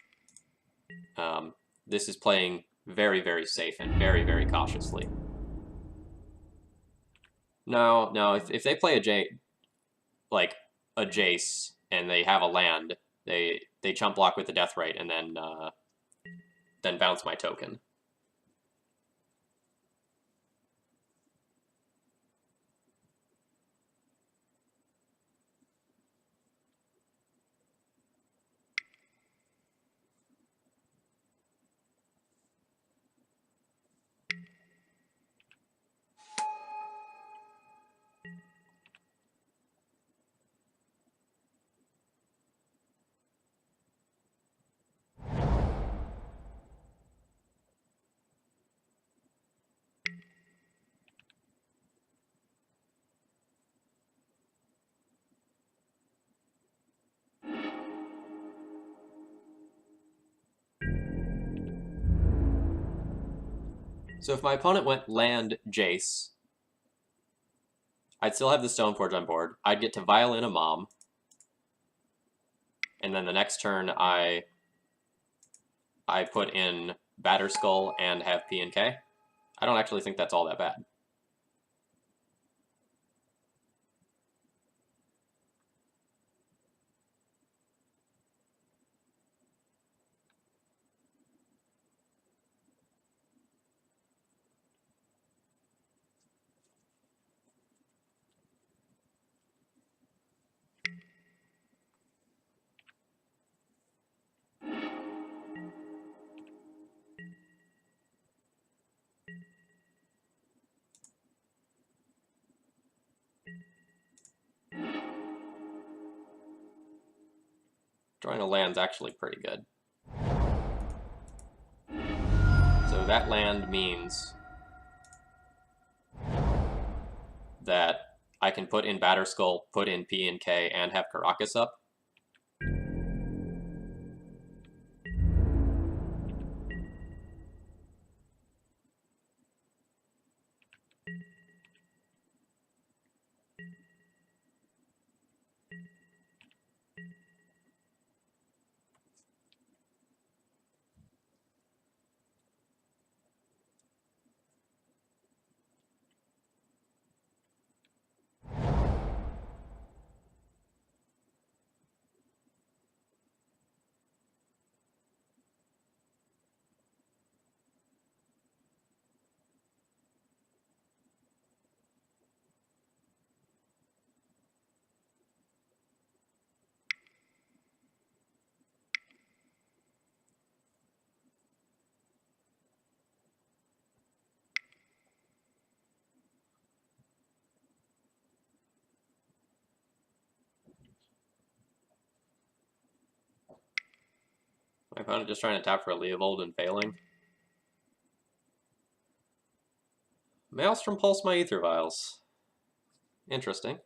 This is playing very, very safe and very, very cautiously. No, if they play like a Jace and they have a land, they chump block with the Deathrite and then bounce my token. So if my opponent went land Jace, I'd still have the Stoneforge on board. I'd get to Violin a Mom. And then the next turn I put in Batter Skull and have P and K. I don't actually think that's all that bad. Drawing a land's actually pretty good. So that land means that I can put in Batter Skull, put in P and K, and have Caracas up. My opponent just trying to tap for a Leovold and failing. Maelstrom Pulse my Ether Vials. Interesting.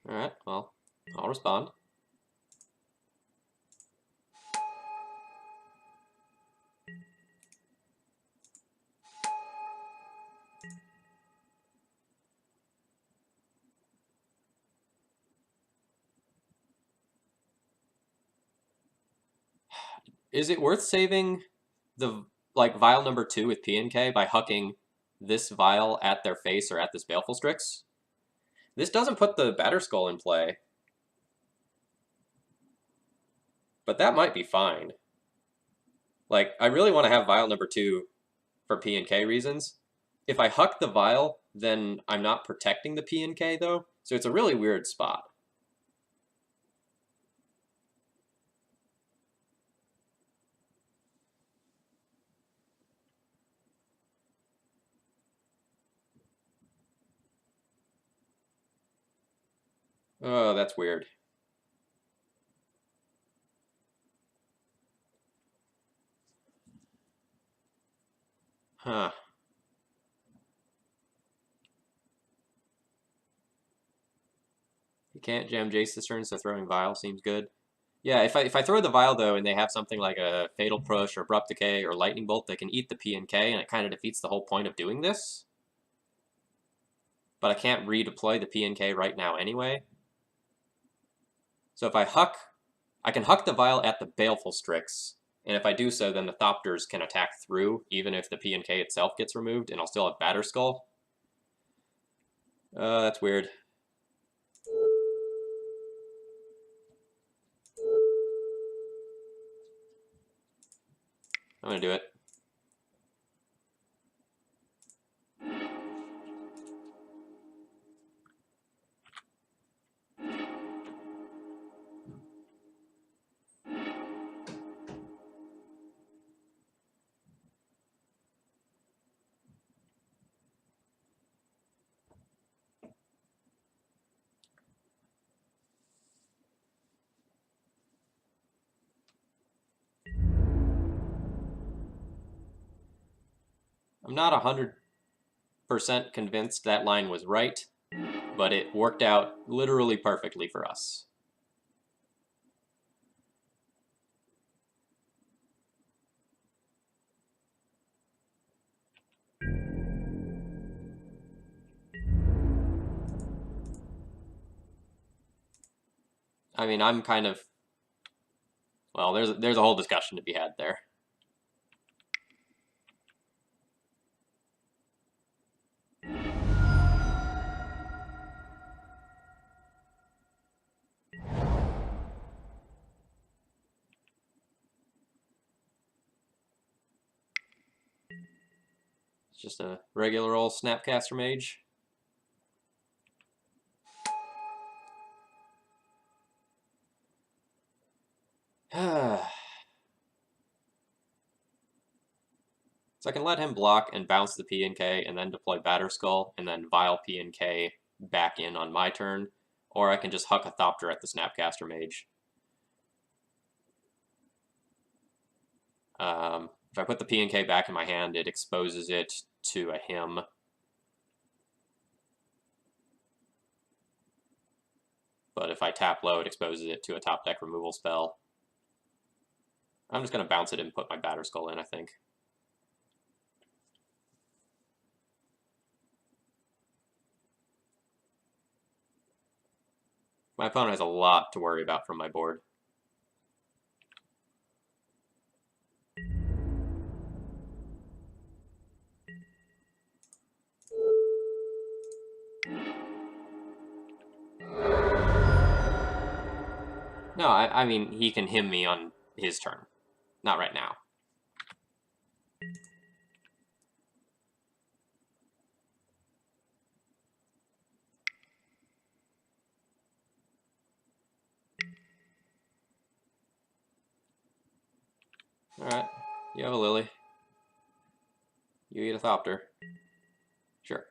Alright, well, I'll respond. Is it worth saving the vial number 2 with P and K by hucking this vial at their face or at this Baleful Strix? This doesn't put the Batter Skull in play, but that might be fine. Like, I really want to have vial number 2 for P and K reasons. If I huck the vial, then I'm not protecting the P and K though, so it's a really weird spot. Oh, that's weird. Huh. You can't jam Jace this turn, so throwing Vial seems good. Yeah, if I throw the Vial, though, and they have something like a Fatal Push or Abrupt Decay or Lightning Bolt, they can eat the P and K, and it kind of defeats the whole point of doing this. But I can't redeploy the P and K right now anyway. So if I Huck, I can Huck the Vial at the Baleful Strix, and if I do so, then the Thopters can attack through, even if the P and K itself gets removed, and I'll still have Batterskull. That's weird. I'm gonna do it. I'm not 100% convinced that line was right, but it worked out literally perfectly for us. I mean, I'm kind of, well, there's a whole discussion to be had there. It's just a regular old Snapcaster Mage. So I can let him block and bounce the P and K and then deploy Batterskull and then Vile P and K back in on my turn, or I can just Huck a Thopter at the Snapcaster Mage. If I put the P and K back in my hand, it exposes it to a him. But if I tap low, it exposes it to a top deck removal spell. I'm just going to bounce it and put my Batterskull in, I think. My opponent has a lot to worry about from my board. No, I mean, he can him me on his turn. Not right now. Alright, you have a Lily. You eat a Thopter. Sure.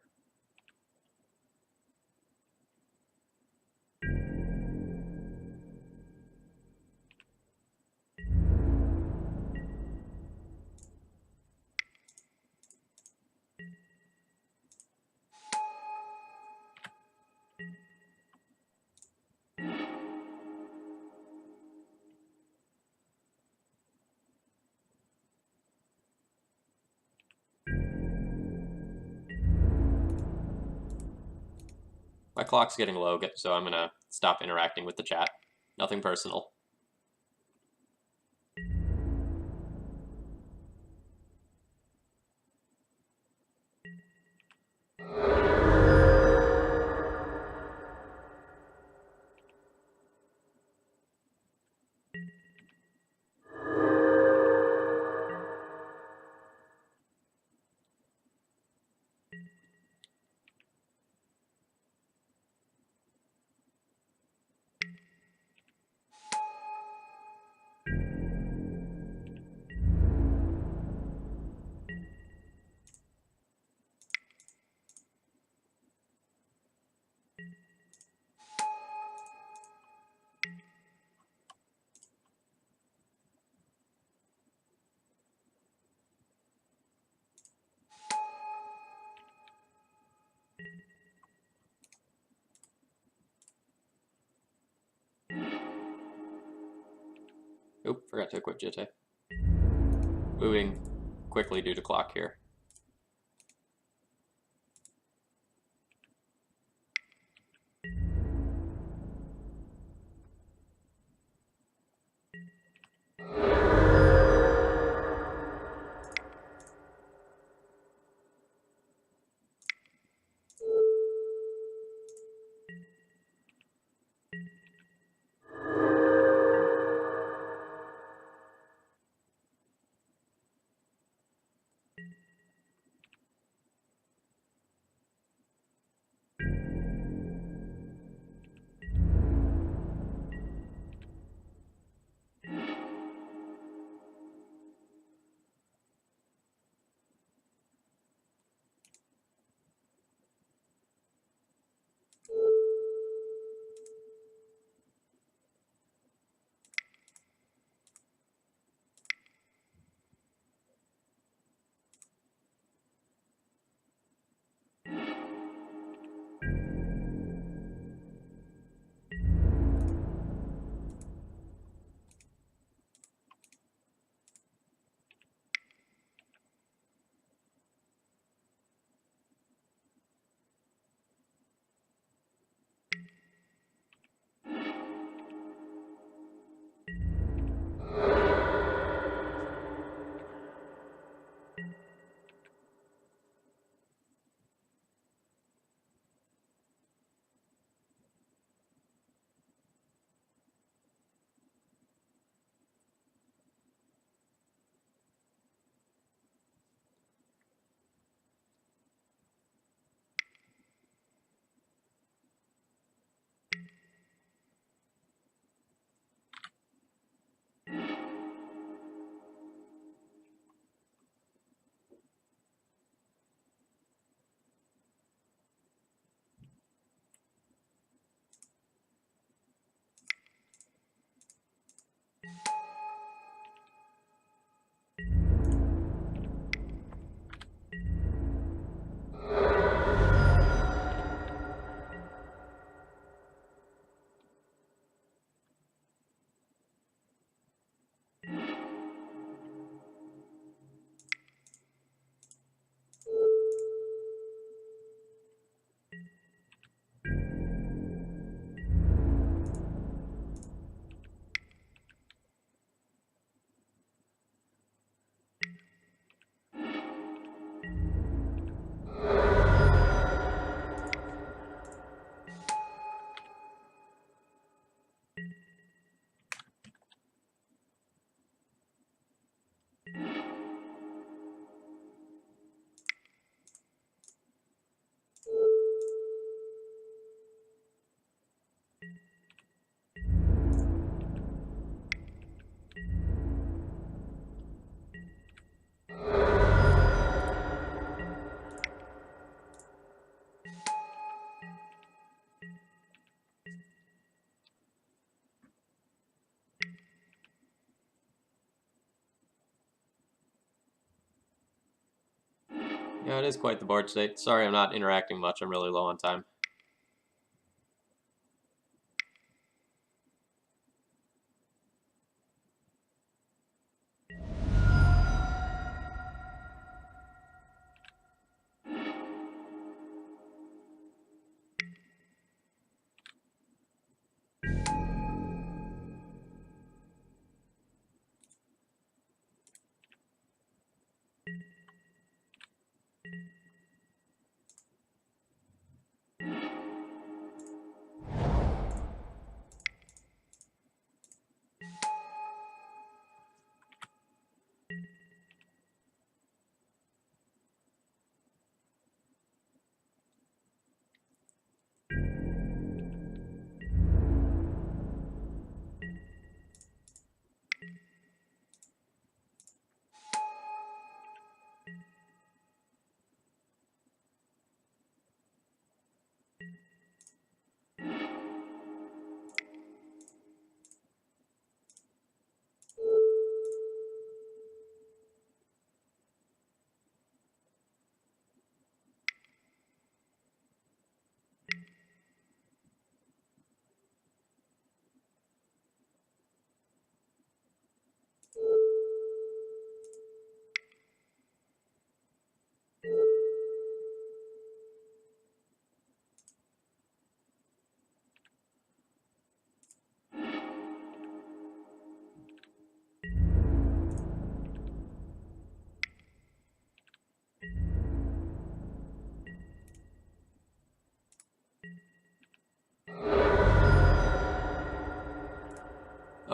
My clock's getting low, so I'm gonna stop interacting with the chat. Nothing personal. Oop, forgot to equip Jitte. Moving quickly due to clock here. Yeah, it is quite the board state. Sorry I'm not interacting much. I'm really low on time.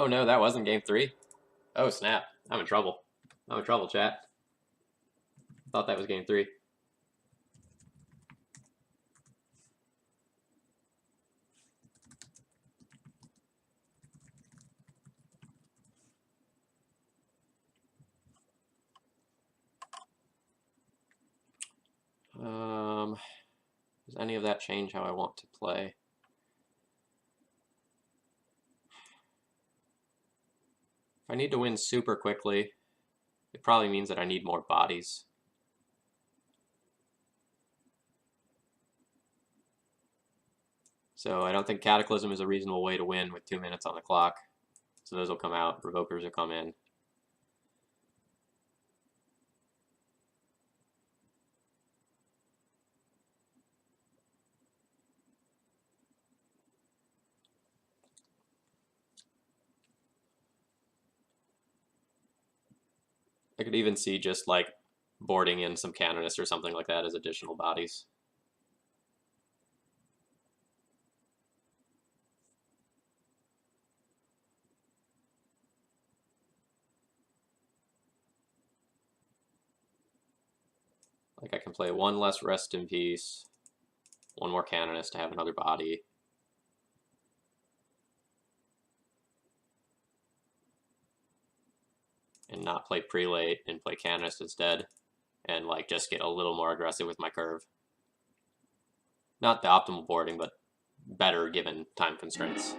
Oh no, that wasn't game 3. Oh snap, I'm in trouble. I'm in trouble, chat. Thought that was game 3. Does any of that change how I want to play? If I need to win super quickly, it probably means that I need more bodies. So I don't think Cataclysm is a reasonable way to win with 2 minutes on the clock. So those will come out, Revokers will come in. I could even see just like boarding in some Canonists or something like that as additional bodies. Like I can play 1 less Rest in Peace, 1 more Canonist to have another body. And not play Prelate and play Canonist instead. And like just get a little more aggressive with my curve. Not the optimal boarding, but better given time constraints.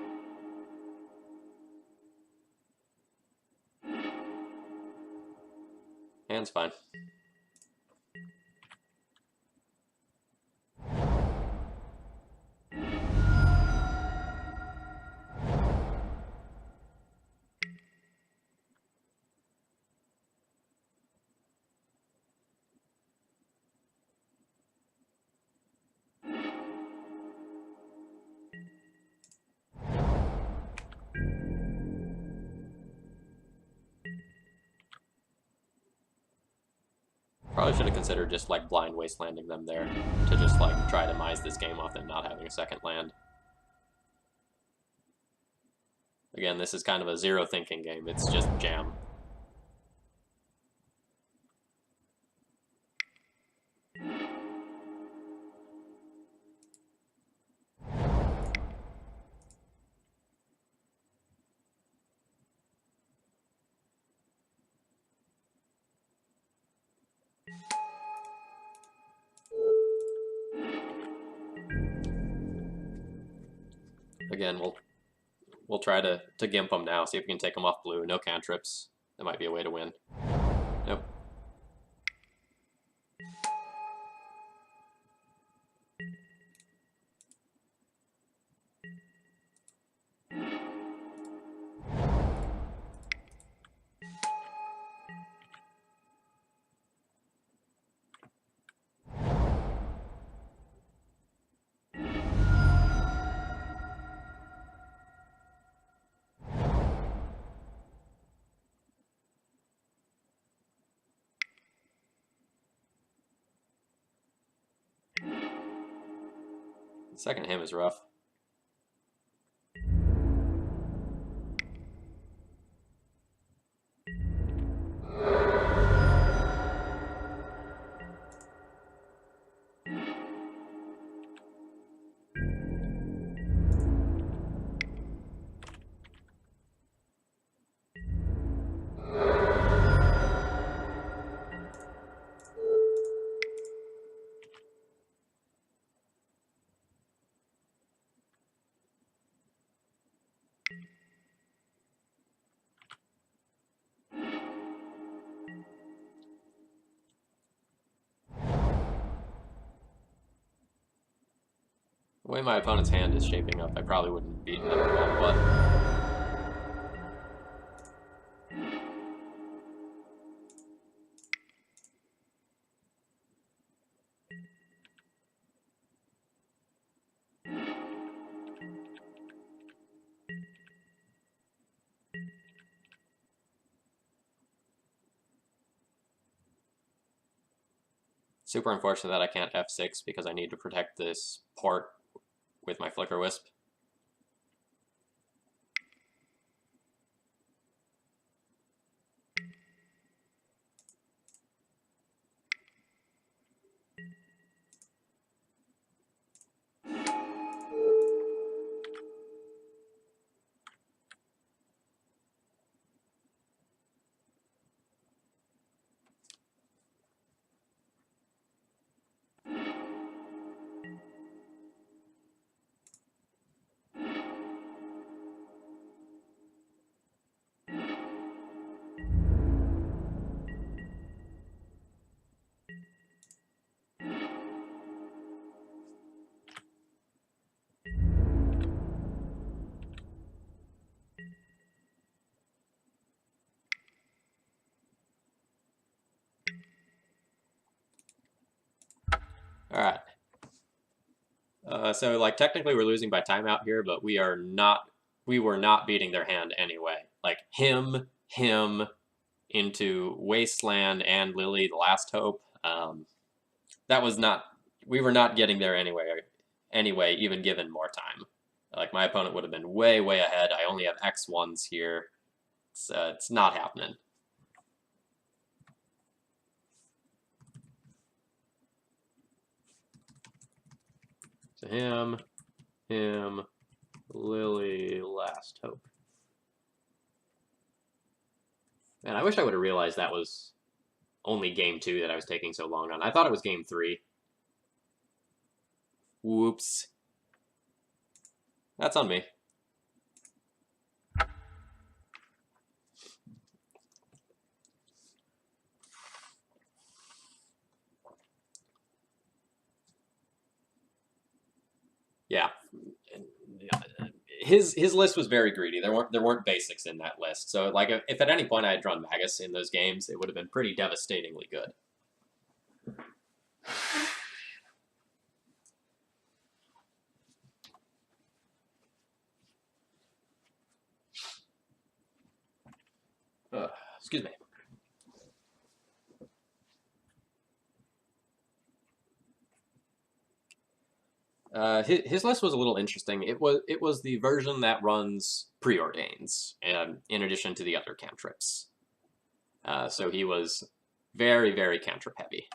Hand's fine. Probably should have considered just like blind wastelanding them there to just like try to mise this game off them not having a second land. Again, this is kind of a zero thinking game. It's just jam. Again, we'll try to gimp them now, see if we can take them off blue. No cantrips. That might be a way to win. Nope. The second him is rough. The way my opponent's hand is shaping up, I probably wouldn't beat him no matter what. Super unfortunate that I can't F6 because I need to protect this port with my Flicker Wisp. So like technically we're losing by timeout here, but we are not. We were not beating their hand anyway. Like him into Wasteland and Lily, the Last Hope. That was not. We were not getting there anyway. Anyway, even given more time. Like my opponent would have been way ahead. I only have X1s here. It's not happening. So him, Lily, Last Hope. Man, I wish I would have realized that was only game 2 that I was taking so long on. I thought it was game 3. Whoops. That's on me. Yeah. His list was very greedy. There weren't basics in that list. So like if at any point I had drawn Magus in those games, it would have been pretty devastatingly good. Excuse me. His list was a little interesting. It was the version that runs preordains, in addition to the other cantrips. So he was very cantrip heavy.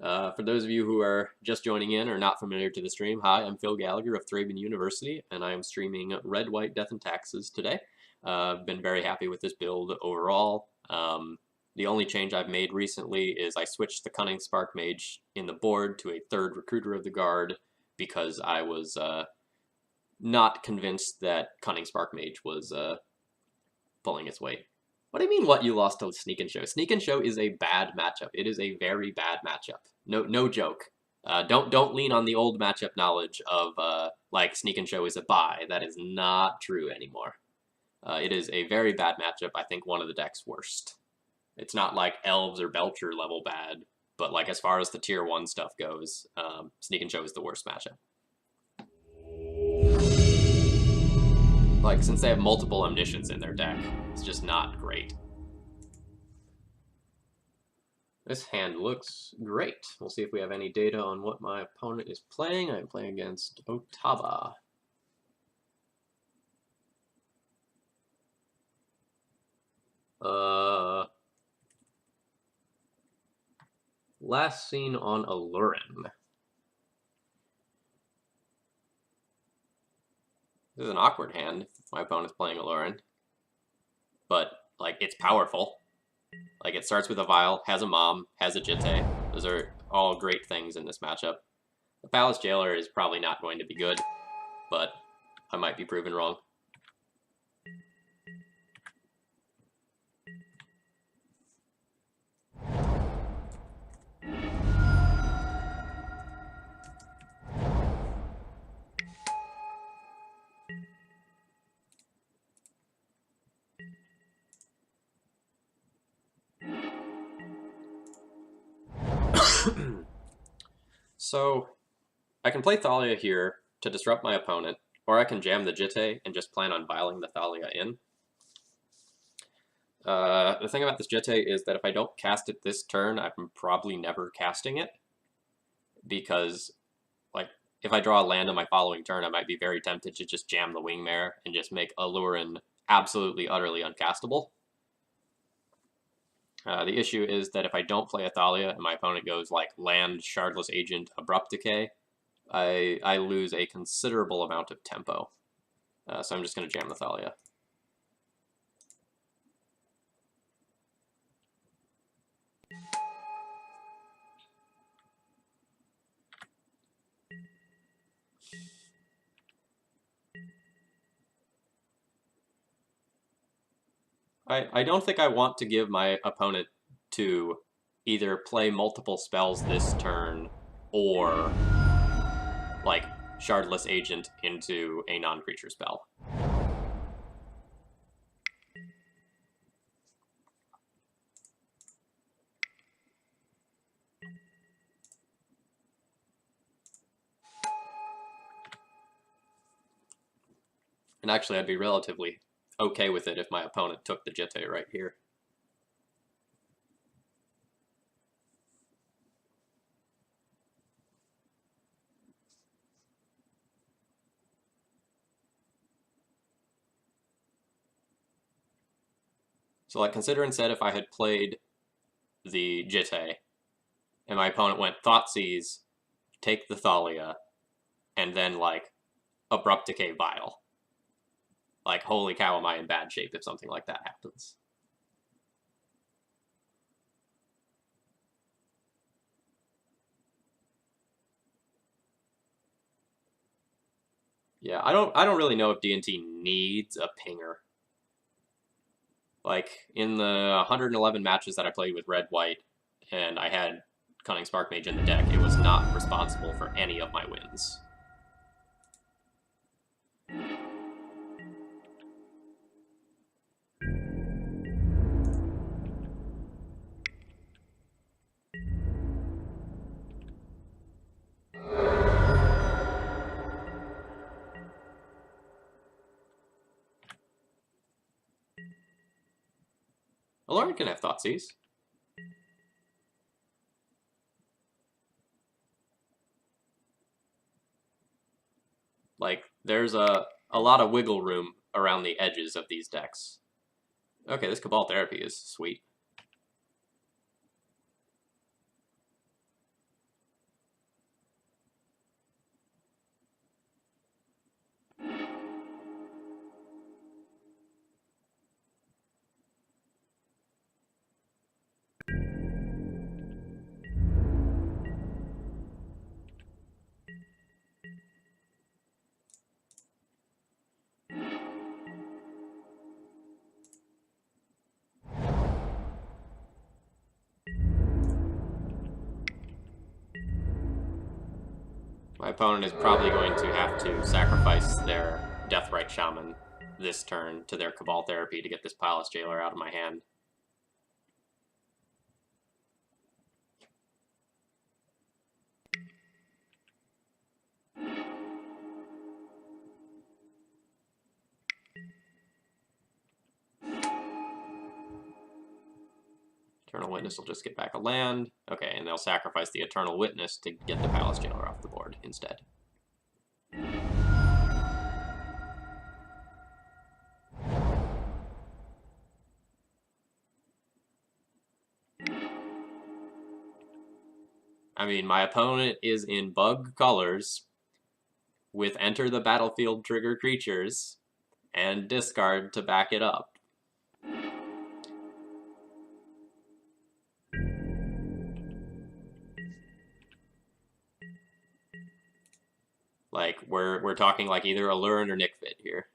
For those of you who are just joining in or not familiar to the stream, hi, I'm Phil Gallagher of ThrabenU University, and I am streaming Red, White, Death, and Taxes today. I've been very happy with this build overall. The only change I've made recently is I switched the Cunning Spark Mage in the board to a 3rd Recruiter of the Guard because I was not convinced that Cunning Spark Mage was pulling its weight. What do you mean what you lost to Sneak and Show? Sneak and Show is a bad matchup. It is a very bad matchup. No joke. Don't lean on the old matchup knowledge of like Sneak and Show is a buy. That is not true anymore. It is a very bad matchup. I think one of the deck's worst. It's not like Elves or Belcher level bad, but like as far as the tier 1 stuff goes, Sneak and Show is the worst matchup. Like, since they have multiple Omniscience in their deck, it's just not great. This hand looks great. We'll see if we have any data on what my opponent is playing. I'm playing against Otaba. Last seen on Alurin. This is an awkward hand. My opponent's playing Alurin. But, like, it's powerful. Like, it starts with a Vial, has a Mom, has a Jitte. Those are all great things in this matchup. The Palace Jailer is probably not going to be good, but I might be proven wrong. So, I can play Thalia here to disrupt my opponent, or I can jam the Jitte and just plan on vialing the Thalia in. The thing about this Jitte is that if I don't cast it this turn, I'm probably never casting it, because, like, if I draw a land on my following turn, I might be very tempted to just jam the Wingmare and just make Alurin absolutely, utterly uncastable. The issue is that if I don't play a Thalia and my opponent goes like land, Shardless Agent, Abrupt Decay, I lose a considerable amount of tempo. So I'm just going to jam the Thalia. I don't think I want to give my opponent to either play multiple spells this turn or like Shardless Agent into a non-creature spell. And actually, I'd be relatively okay with it if my opponent took the jitte right here. So like consider instead if I had played the jitte and my opponent went Thoughtseize, take the Thalia, and then like Abrupt Decay Vial. Like, holy cow, am I in bad shape if something like that happens. Yeah, I don't really know if D&T needs a pinger. Like, in the 111 matches that I played with Red-White, and I had Cunning Spark Mage in the deck, it was not responsible for any of my wins. Alluring can have Thoughtseize. Like, there's a lot of wiggle room around the edges of these decks. Okay, this Cabal Therapy is sweet. My opponent is probably going to have to sacrifice their Deathrite Shaman this turn to their Cabal Therapy to get this Palace Jailer out of my hand. Eternal Witness will just get back a land. Okay, and they'll sacrifice the Eternal Witness to get the Palace Jailer off the board instead. I mean, my opponent is in bug colors with Enter the Battlefield trigger creatures and discard to back it up. Like, we're talking like either Allurin or Nickfit here.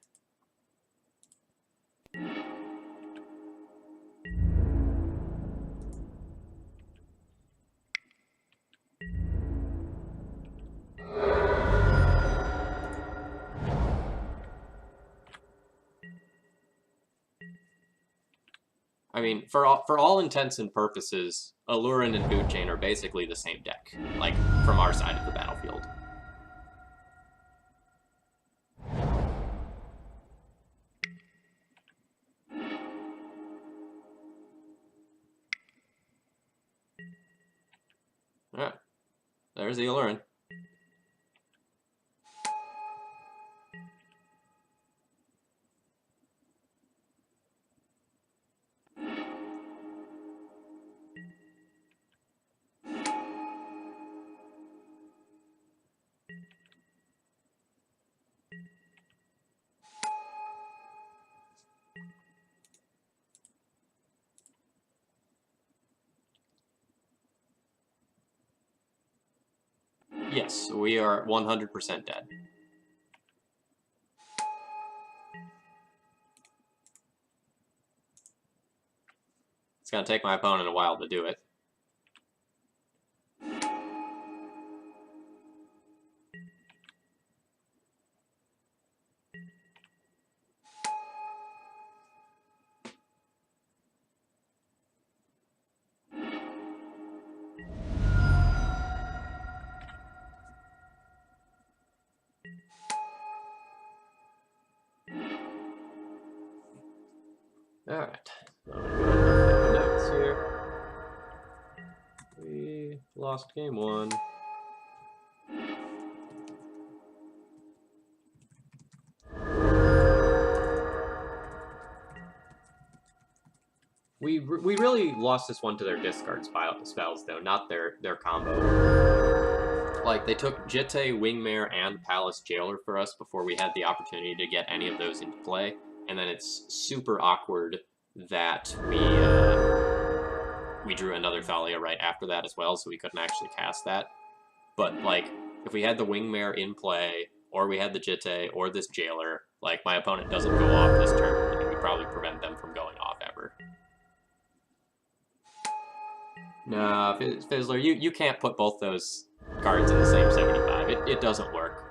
I mean, for all intents and purposes, Allurin and Boot Chain are basically the same deck, like, from our side of the battlefield. Alright, there's the Allurin. Yes, we are 100% dead. It's going to take my opponent a while to do it. Alright, I'm gonna go ahead and update my notes here. We lost game 1. We really lost this one to their discard spells, though, not their combo. Like, they took Jitte, Wingmare, and Palace Jailer for us before we had the opportunity to get any of those into play, and then it's super awkward that we drew another Thalia right after that as well, so we couldn't actually cast that. But, like, if we had the Wingmare in play, or we had the Jitte, or this Jailer, like, my opponent doesn't go off this turn, and we probably prevent them from going off ever. Nah, Fizzler, you can't put both those cards in the same 75. It doesn't work.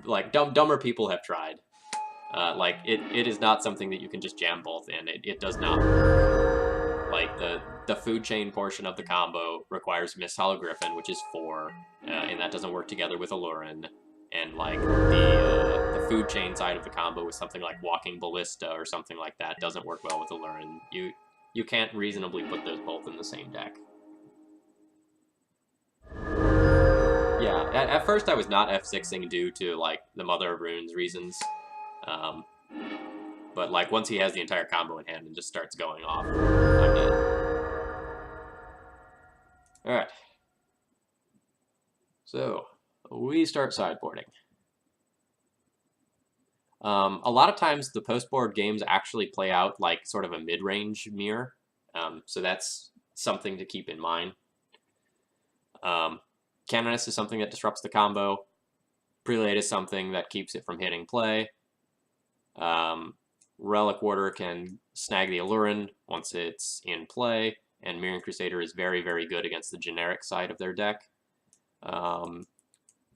Like, dumber people have tried. Like, it is not something that you can just jam both in. It does not work. Like, the food chain portion of the combo requires Miss Griffin, which is 4, and that doesn't work together with Alurin. And, like, the food chain side of the combo with something like Walking Ballista or something like that doesn't work well with Alurin. You can't reasonably put those both in the same deck. Yeah, at first I was not F6ing due to, like, the Mother of Runes reasons. But, like, once he has the entire combo in hand and just starts going off, I'm dead. Alright. So, we start sideboarding. A lot of times the post-board games actually play out like sort of a mid-range mirror, so that's something to keep in mind. Canonist is something that disrupts the combo. Prelate is something that keeps it from hitting play. Relic Warder can snag the Alurin once it's in play, and Mirran Crusader is very, very good against the generic side of their deck.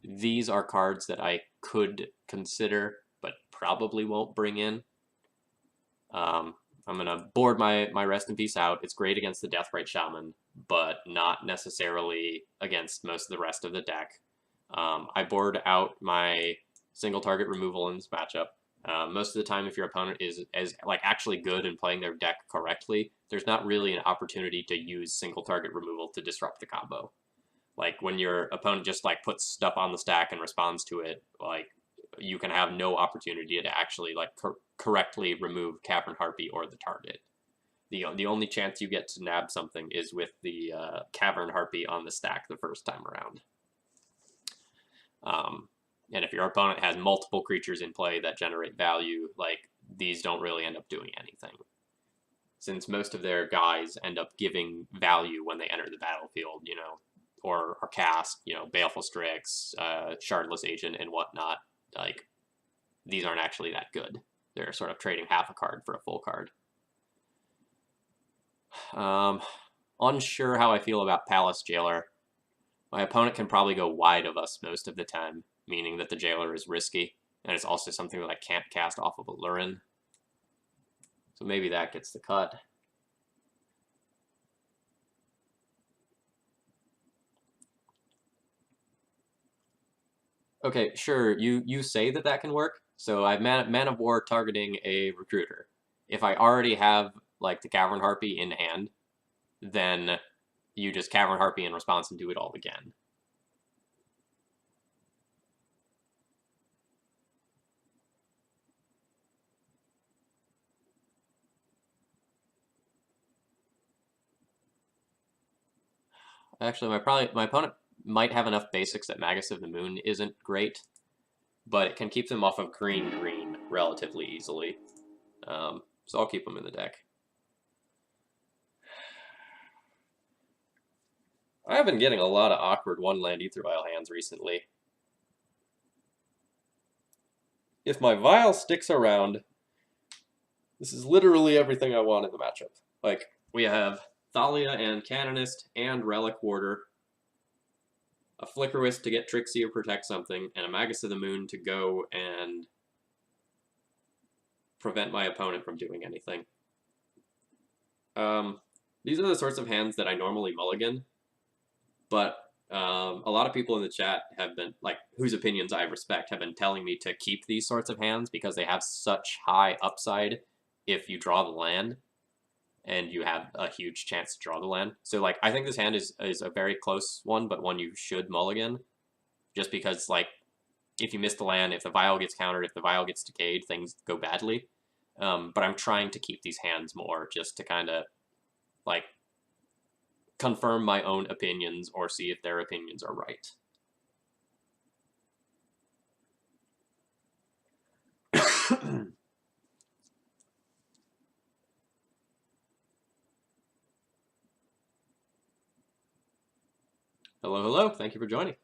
These are cards that I could consider, but probably won't bring in. I'm going to board my Rest in Peace out. It's great against the Deathrite Shaman, but not necessarily against most of the rest of the deck. I board out my single target removal in this matchup. Most of the time, if your opponent is like actually good in playing their deck correctly, there's not really an opportunity to use single target removal to disrupt the combo. Like when your opponent just like puts stuff on the stack and responds to it, like you can have no opportunity to actually like correctly remove Cavern Harpy or the target. The only chance you get to nab something is with the Cavern Harpy on the stack the first time around. And if your opponent has multiple creatures in play that generate value, like these don't really end up doing anything. Since most of their guys end up giving value when they enter the battlefield, you know, or cast, you know, Baleful Strix, Shardless Agent, and whatnot, like, these aren't actually that good. They're sort of trading half a card for a full card. Unsure how I feel about Palace Jailer. My opponent can probably go wide of us most of the time, meaning that the Jailer is risky, and it's also something that I can't cast off of Alurin. So maybe that gets the cut. Okay, sure, you say that can work. So I have Man of War targeting a Recruiter. If I already have, like, the Cavern Harpy in hand, then you just Cavern Harpy in response and do it all again. Actually, my opponent might have enough basics that Magus of the Moon isn't great, but it can keep them off of green relatively easily. So I'll keep them in the deck. I have been getting a lot of awkward one-land Aethervial hands recently. If my Vial sticks around, this is literally everything I want in the matchup. Like, we have Thalia and Canonist and Relic Warder, a Flickerwisp to get Trixie or protect something, and a Magus of the Moon to go and prevent my opponent from doing anything. These are the sorts of hands that I normally mulligan, but a lot of people in the chat have been, like, whose opinions I respect, have been telling me to keep these sorts of hands because they have such high upside if you draw the land and you have a huge chance to draw the land. So like I think this hand is a very close one, but one you should mulligan, just because like if you miss the land, if the vial gets countered, if the vial gets decayed, things go badly. But I'm trying to keep these hands more just to kind of like confirm my own opinions or see if their opinions are right. Hello, hello. Thank you for joining.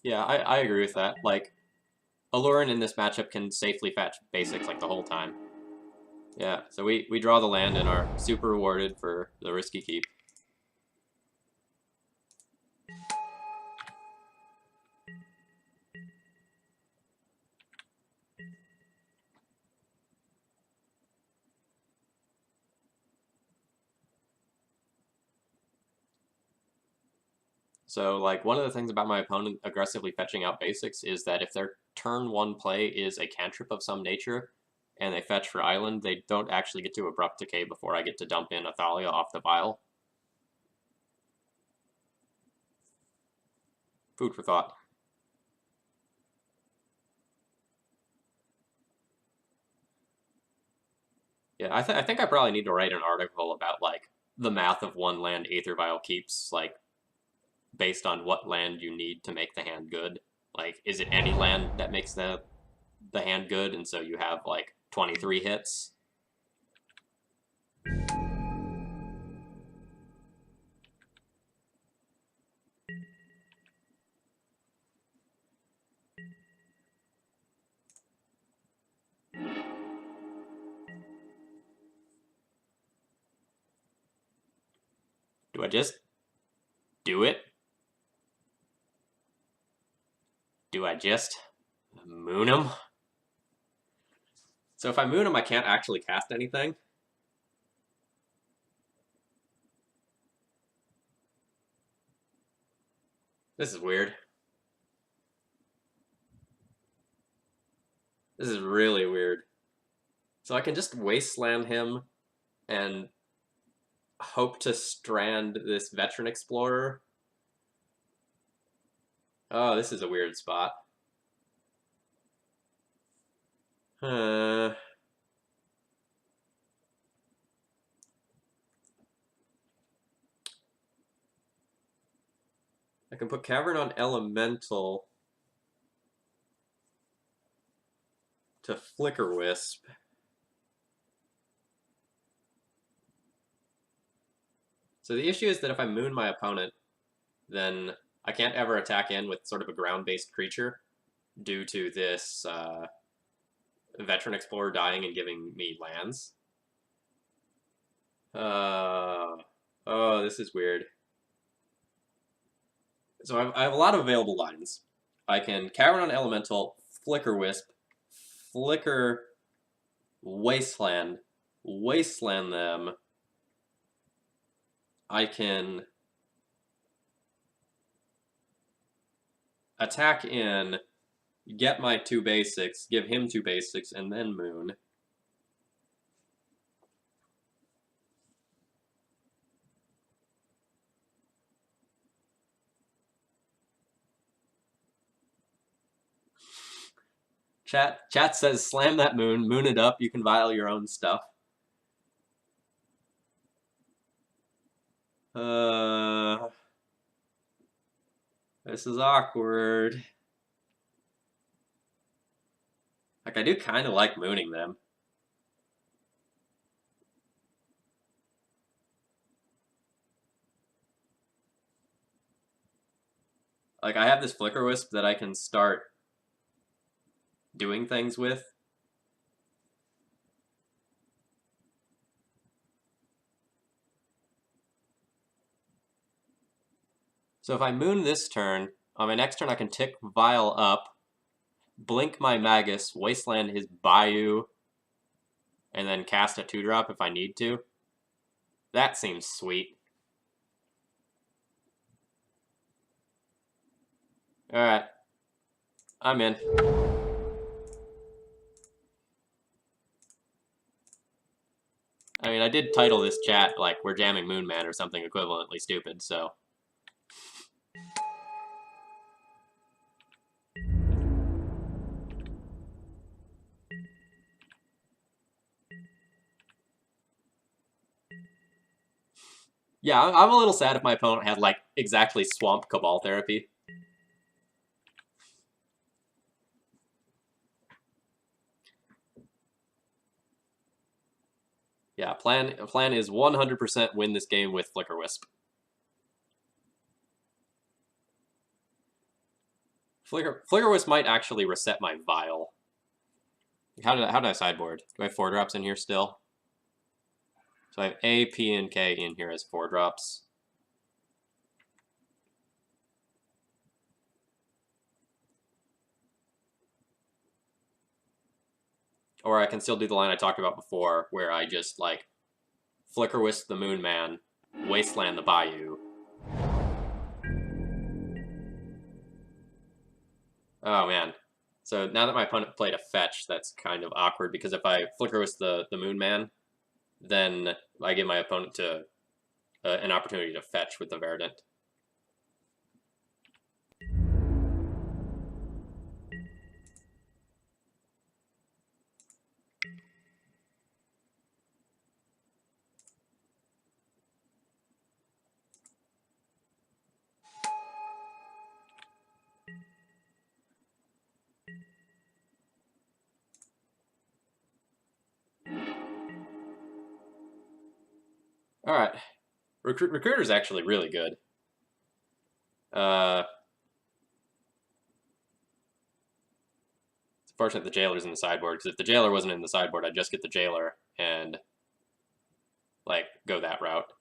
Yeah, I agree with that. Like, Alurin in this matchup can safely fetch basics like the whole time. Yeah, so we draw the land and are super rewarded for the risky keep. So, like, one of the things about my opponent aggressively fetching out basics is that if their turn one play is a cantrip of some nature, and they fetch for island, they don't actually get to abrupt decay before I get to dump in Athalia off the vial. Food for thought. Yeah, I think I probably need to write an article about, like, the math of one land Aether Vial keeps, like, based on what land you need to make the hand good. Like, is it any land that makes the hand good, and so you have like 23 hits? Do I just do it? Do I just moon him? So if I moon him, I can't actually cast anything. This is weird. This is really weird. So I can just wasteland him and hope to strand this veteran explorer. Oh, this is a weird spot. Uh, I can put Cavern on Elemental to Flicker Wisp. So the issue is that if I moon my opponent, then I can't ever attack in with sort of a ground-based creature due to this Veteran Explorer dying and giving me lands. Oh, this is weird. So I have a lot of available lines. I can Cavern on Elemental, Flicker Wisp, Flicker Wasteland, Wasteland them. I can attack in, get my 2 basics, give him 2 basics, and then moon. Chat says slam that moon it up, you can vial your own stuff. This is awkward. Like, I do kind of like mooning them. Like, I have this Flicker Wisp that I can start doing things with. So if I moon this turn, on my next turn I can tick Vile up, blink my Magus, Wasteland his Bayou, and then cast a 2-drop if I need to. That seems sweet. Alright. I'm in. I mean, I did title this chat, like, We're Jamming Moon Man or something equivalently stupid, so... Yeah, I'm a little sad if my opponent had, like, exactly Swamp Cabal Therapy. Yeah, plan is 100% win this game with Flicker Wisp. Flicker Wisp might actually reset my Vile. How did I sideboard? Do I have 4-drops in here still? So I have A, P, and K in here as 4-drops. Or I can still do the line I talked about before, where I just, like, Flicker Wisp the Moon Man, Wasteland the Bayou. Oh, man. So now that my opponent played a fetch, that's kind of awkward, because if I Flicker Wisp the Moon Man, then I give my opponent to an opportunity to fetch with the Verdant. All right. Recruiter's actually really good. It's unfortunate the Jailer's in the sideboard, because if the Jailer wasn't in the sideboard, I'd just get the Jailer and, like, go that route.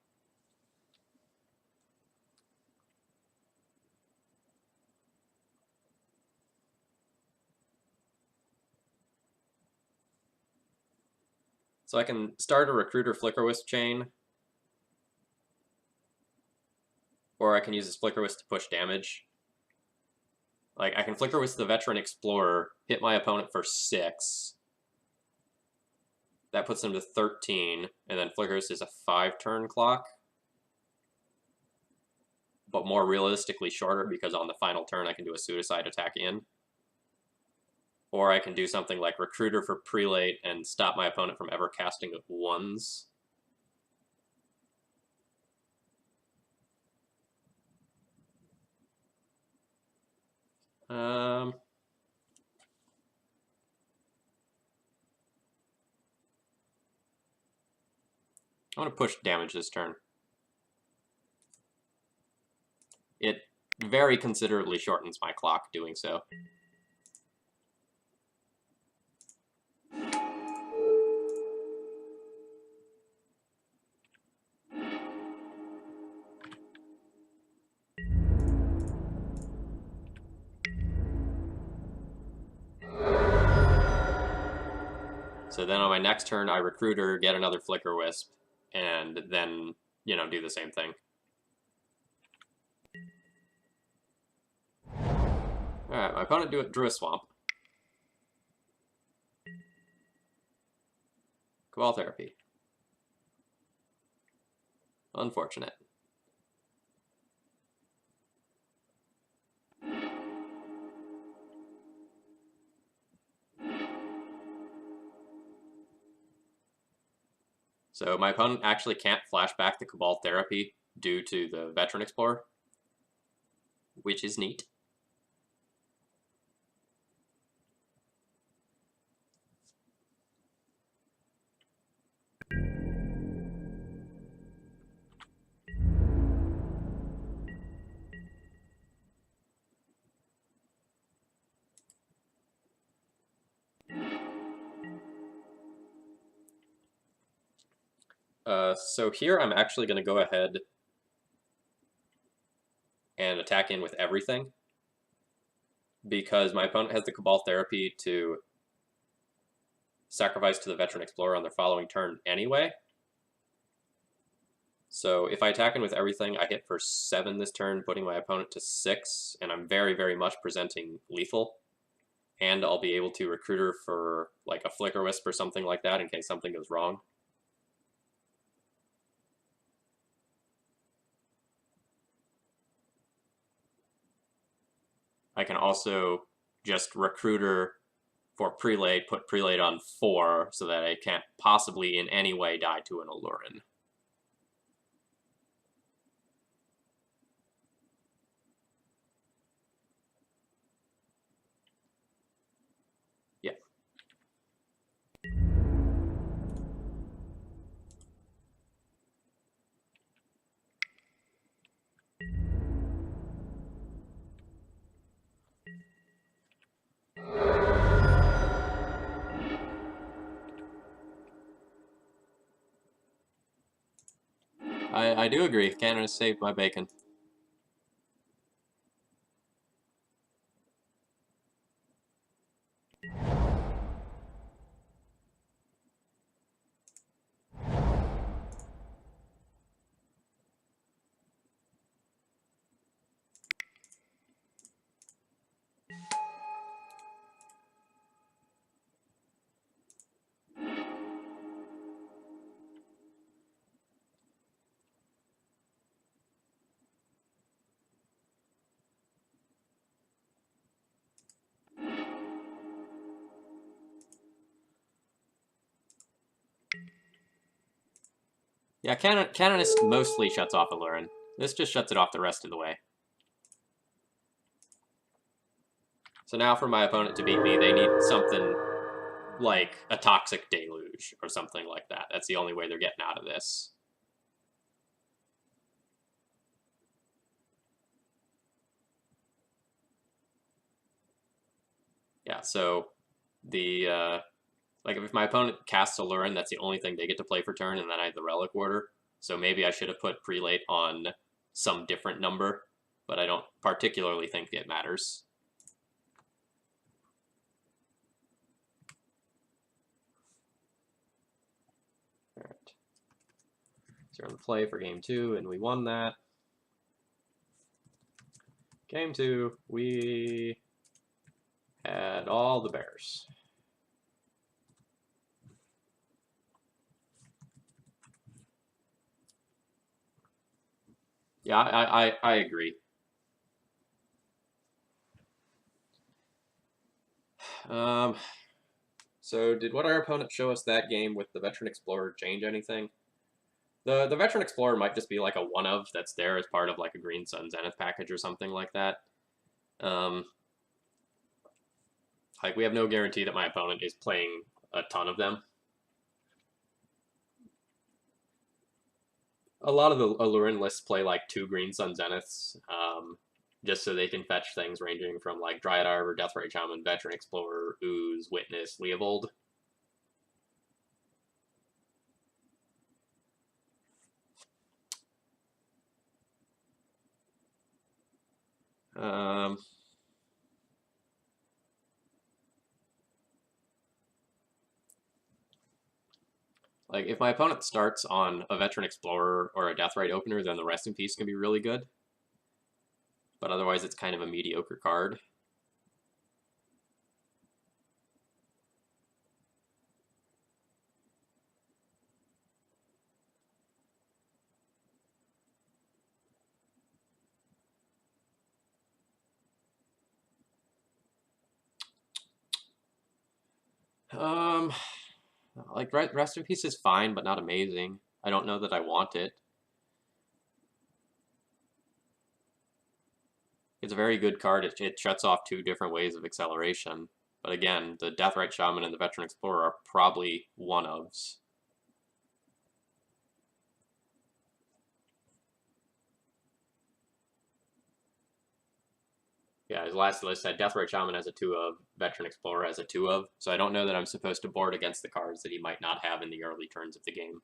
So I can start a Recruiter Flicker Wisp chain, or I can use this Flicker Wisp to push damage. Like, I can Flicker Wisp the Veteran Explorer, hit my opponent for 6. That puts them to 13, and then Flicker Wisp is a 5-turn clock. But more realistically shorter, because on the final turn I can do a Suicide attack in. Or I can do something like Recruiter for Prelate and stop my opponent from ever casting 1s. I want to push damage this turn. It very considerably shortens my clock doing so. So then on my next turn, I Recruiter, get another Flicker Wisp, and then, you know, do the same thing. Alright, my opponent drew a Swamp. Cabal Therapy. Unfortunate. So my opponent actually can't flash back the Cabal Therapy due to the Veteran Explorer, which is neat. So here I'm actually going to go ahead and attack in with everything because my opponent has the Cabal Therapy to sacrifice to the Veteran Explorer on their following turn anyway. So if I attack in with everything, I hit for 7 this turn, putting my opponent to 6, and I'm very, very much presenting lethal. And I'll be able to recruit her for like a Flicker Wisp or something like that in case something goes wrong. I can also just recruit her for Prelate, put Prelate on 4 so that I can't possibly in any way die to an Alurin. Yeah. I do agree. Canada saved my bacon. Yeah, Canonist mostly shuts off Alurin. This just shuts it off the rest of the way. So now for my opponent to beat me, they need something like a Toxic Deluge or something like that. That's the only way they're getting out of this. Yeah, so the like if my opponent casts Alurin, that's the only thing they get to play for turn, and then I have the Relic Order. So maybe I should have put Prelate on some different number, but I don't particularly think it matters. All right. So we're on the play for game 2, and we won that. Game 2, we had all the bears. Yeah, I agree. So did what our opponent show us that game with the Veteran Explorer change anything? The Veteran Explorer might just be like a one of that's there as part of like a Green Sun Zenith package or something like that. Like we have no guarantee that my opponent is playing a ton of them. A lot of the Alurin lists play like 2 Green Sun Zeniths, just so they can fetch things ranging from like Dryad Arbor, Deathrite Shaman, Veteran Explorer, Ooze, Witness, Leovold. Like, if my opponent starts on a Veteran Explorer or a Deathrite Opener, then the Rest in Peace can be really good. But otherwise, it's kind of a mediocre card. Like, Rest in Peace is fine, but not amazing. I don't know that I want it. It's a very good card. It shuts off 2 different ways of acceleration. But again, the Deathrite Shaman and the Veteran Explorer are probably one-ofs. Yeah, his last list had Deathrite Shaman as a 2-of, Veteran Explorer as a 2-of, so I don't know that I'm supposed to board against the cards that he might not have in the early turns of the game.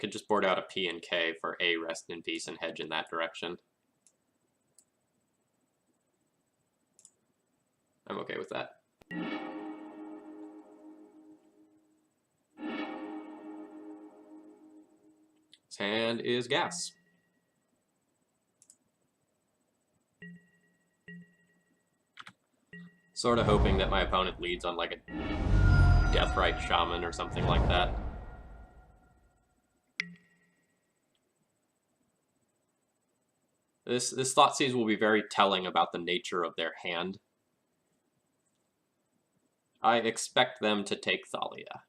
could just board out a P and K for a rest in peace and hedge in that direction. I'm okay with that. His hand is gas. Sort of hoping that my opponent leads on like a Deathrite Shaman or something like that. This Thoughtseize will be very telling about the nature of their hand. I expect them to take Thalia.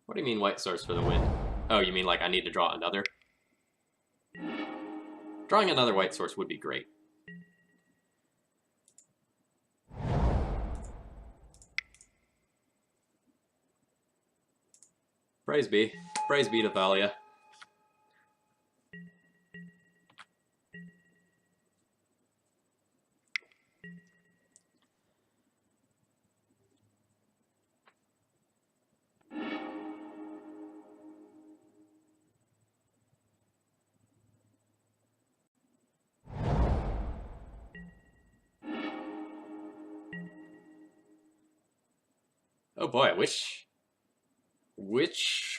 What do you mean white source for the win? Oh, you mean like I need to draw another? Drawing another white source would be great. Praise be. Praise be to Thalia. Oh boy, which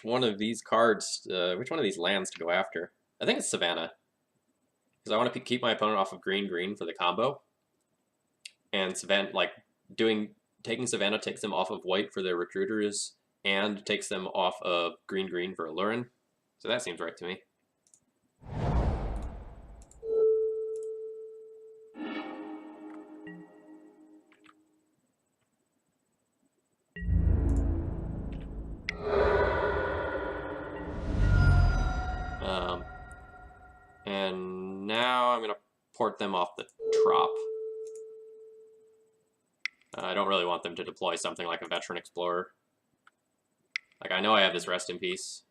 one of these cards, which one of these lands to go after? I think it's Savannah. Because I want to keep my opponent off of green-green for the combo. And Savannah, like, taking Savannah takes them off of white for their recruiters, and takes them off of green-green for Allurin. So that seems right to me. And now I'm going to port them off the Trop. I don't really want them to deploy something like a Veteran Explorer. Like, I know I have this Rest in Peace.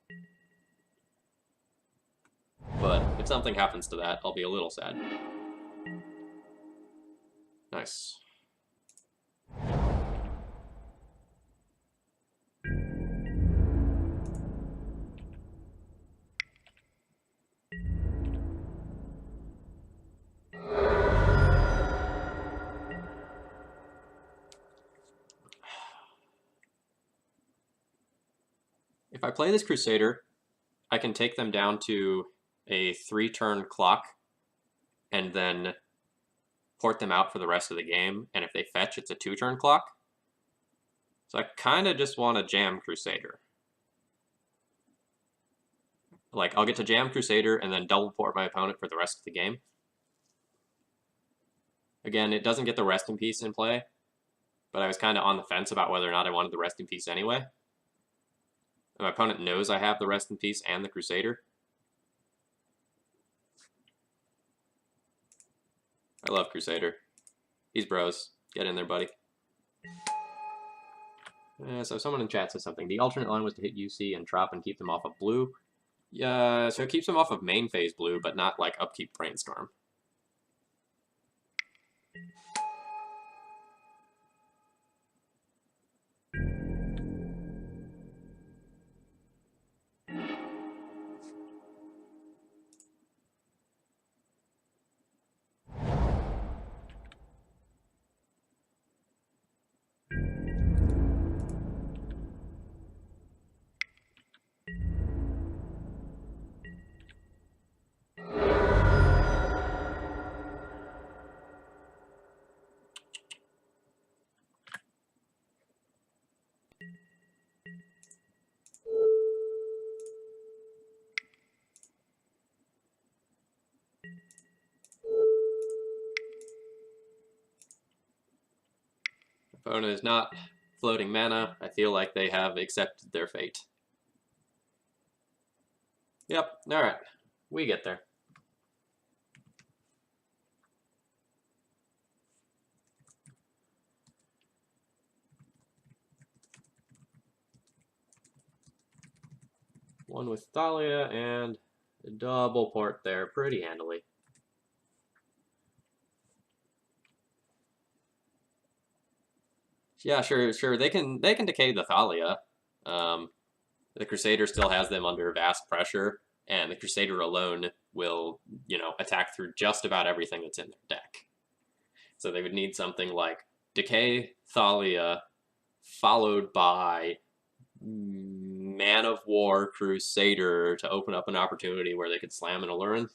But if something happens to that, I'll be a little sad. Nice. If I play this Crusader, I can take them down to a 3-turn clock and then port them out for the rest of the game. And if they fetch, it's a 2-turn clock. So I kind of just want to jam Crusader. Like, I'll get to jam Crusader and then double port my opponent for the rest of the game. Again, it doesn't get the Rest in Peace in play, but I was kind of on the fence about whether or not I wanted the Rest in Peace anyway. And my opponent knows I have the Rest in Peace and the Crusader. I love Crusader. He's bros. Get in there, buddy. So someone in chat says something. The alternate line was to hit UC and Trop and keep them off of blue. Yeah, so it keeps them off of main phase blue, but not like upkeep Brainstorm. Opponent is not floating mana. I feel like they have accepted their fate. Yep, alright. We get there. One with Thalia and a double port there pretty handily. Yeah, sure. They can decay the Thalia. The Crusader still has them under vast pressure, and the Crusader alone will, attack through just about everything that's in their deck. So they would need something like Decay Thalia, followed by Man of War Crusader to open up an opportunity where they could slam an Alurin.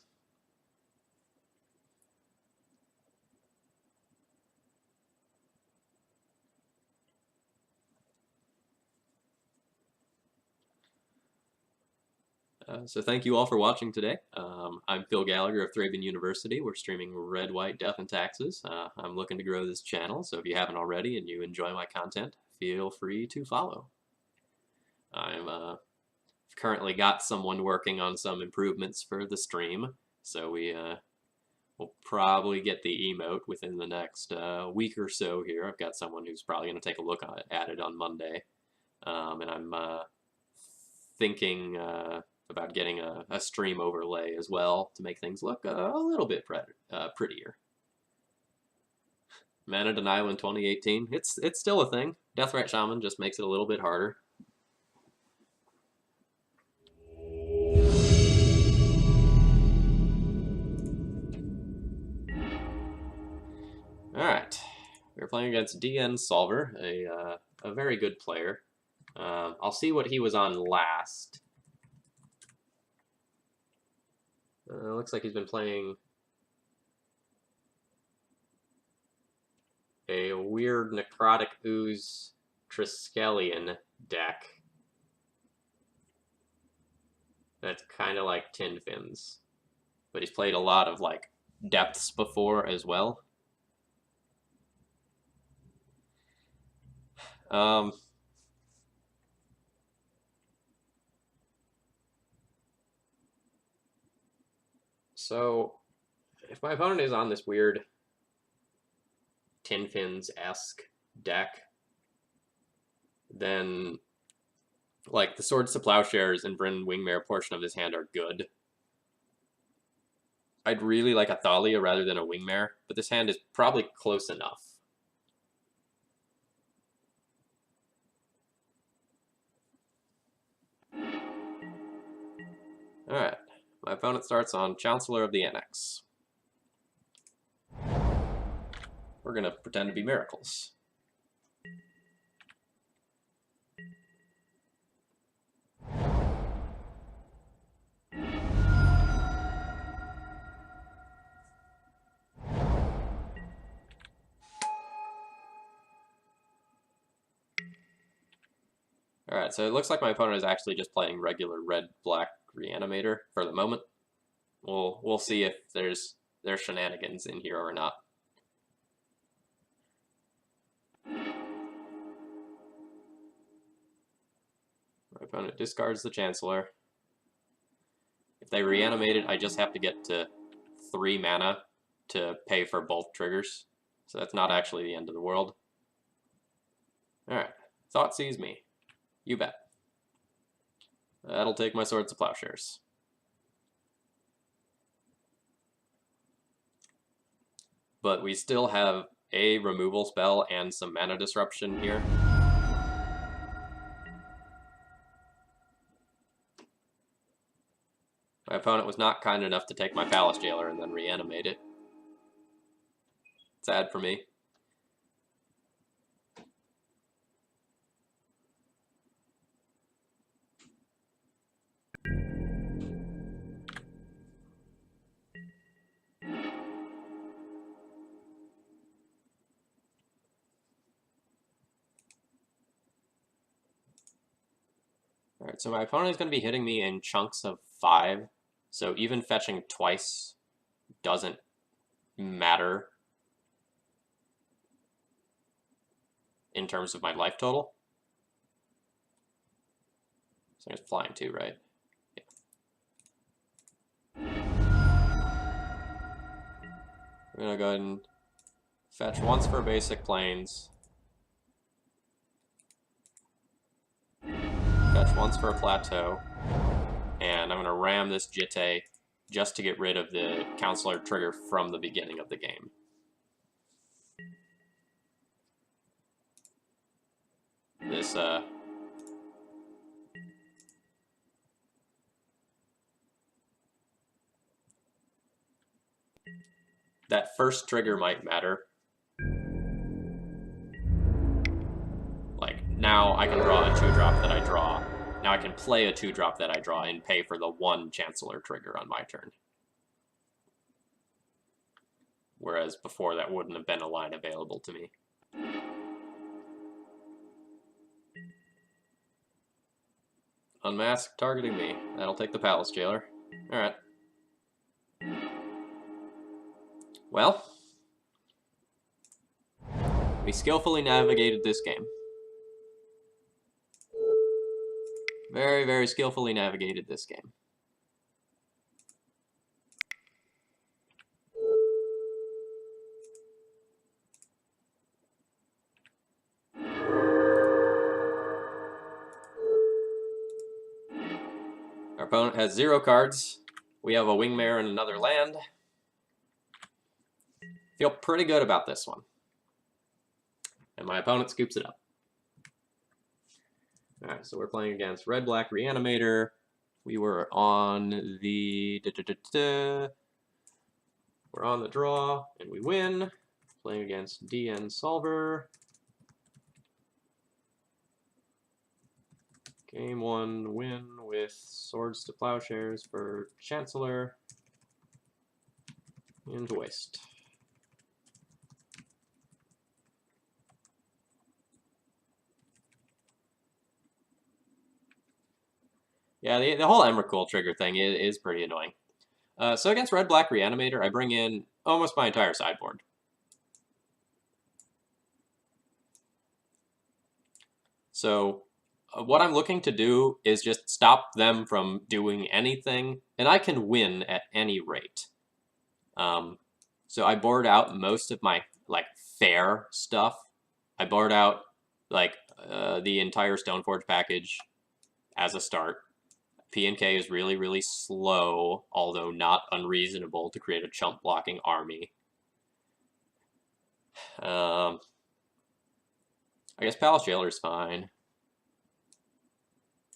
So thank you all for watching today. I'm Phil Gallagher of Thraben University. We're streaming Red, White, Death, and Taxes. I'm looking to grow this channel, so if you haven't already and you enjoy my content, feel free to follow. I'm currently got someone working on some improvements for the stream, so we'll probably get the emote within the next week or so here. I've got someone who's probably going to take a look at it on Monday, and I'm thinking about getting a stream overlay as well to make things look a little bit prettier. Mana Denial in 2018, it's still a thing. Deathrite Shaman just makes it a little bit harder. Alright, we're playing against DN Solver, a very good player. I'll see what he was on last. Looks like he's been playing a weird Necrotic Ooze Triskelion deck. That's kind of like Tin Fins. But he's played a lot of, like, depths before as well. So, if my opponent is on this weird Tin Fins-esque deck, then, like, the Swords to Plowshares and Bryn Wingmare portion of this hand are good. I'd really like a Thalia rather than a Wingmare, but this hand is probably close enough. Alright, my opponent starts on Chancellor of the Annex. We're going to pretend to be Miracles. Alright, so it looks like my opponent is actually just playing regular red-black Reanimator for the moment. We'll see if there's shenanigans in here or not. My opponent discards the Chancellor. If they reanimate it, I just have to get to 3 mana to pay for both triggers. So that's not actually the end of the world. Alright, Thought sees me. You bet. That'll take my Swords to Plowshares. But we still have a removal spell and some mana disruption here. My opponent was not kind enough to take my Palace Jailer and then reanimate it. Sad for me. Alright, so my opponent is going to be hitting me in chunks of 5, so even fetching twice doesn't matter in terms of my life total. So it's flying 2, right? Yeah. We're gonna go ahead and fetch once for basic planes. Fetch once for a plateau. And I'm gonna ram this Jitte just to get rid of the counselor trigger from the beginning of the game. This that first trigger might matter. Like, now I can draw a 2-drop that I draw. Now I can play a 2-drop that I draw and pay for the 1 Chancellor trigger on my turn. Whereas before that wouldn't have been a line available to me. Unmask targeting me. That'll take the Palace Jailer. Alright. Well, we skillfully navigated this game. Very, very skillfully navigated this game. Our opponent has 0 cards. We have a Wingmare and another land. Feel pretty good about this one. And my opponent scoops it up. Alright, so we're playing against Red-Black Reanimator. We were on the... We're on the draw, and we win. Playing against DN Solver. Game 1 win with Swords to Plowshares for Chancellor. And waste. Yeah, the whole Emrakul trigger thing is pretty annoying. So against Red-Black Reanimator, I bring in almost my entire sideboard. So what I'm looking to do is just stop them from doing anything, and I can win at any rate. So I board out most of my fair stuff. I board out the entire Stoneforge package as a start. P&K is really, really slow, although not unreasonable to create a chump blocking army. I guess Palace Jailer is fine.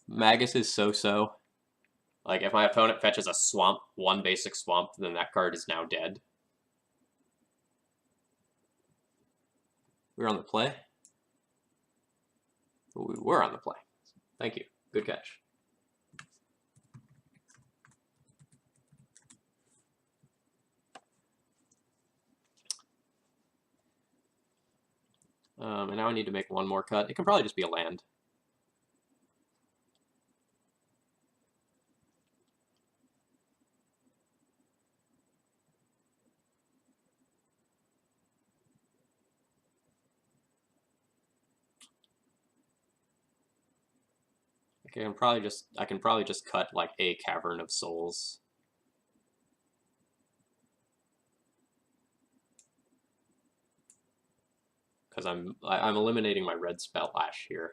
Magus is so-so. Like, if my opponent fetches a swamp, 1 basic swamp, then that card is now dead. We're on the play? We were on the play. Thank you. Good catch. And now I need to make 1 more cut. It can probably just be a land. Okay, I can probably just cut like a Cavern of Souls. Because I'm eliminating my red spell Ash here.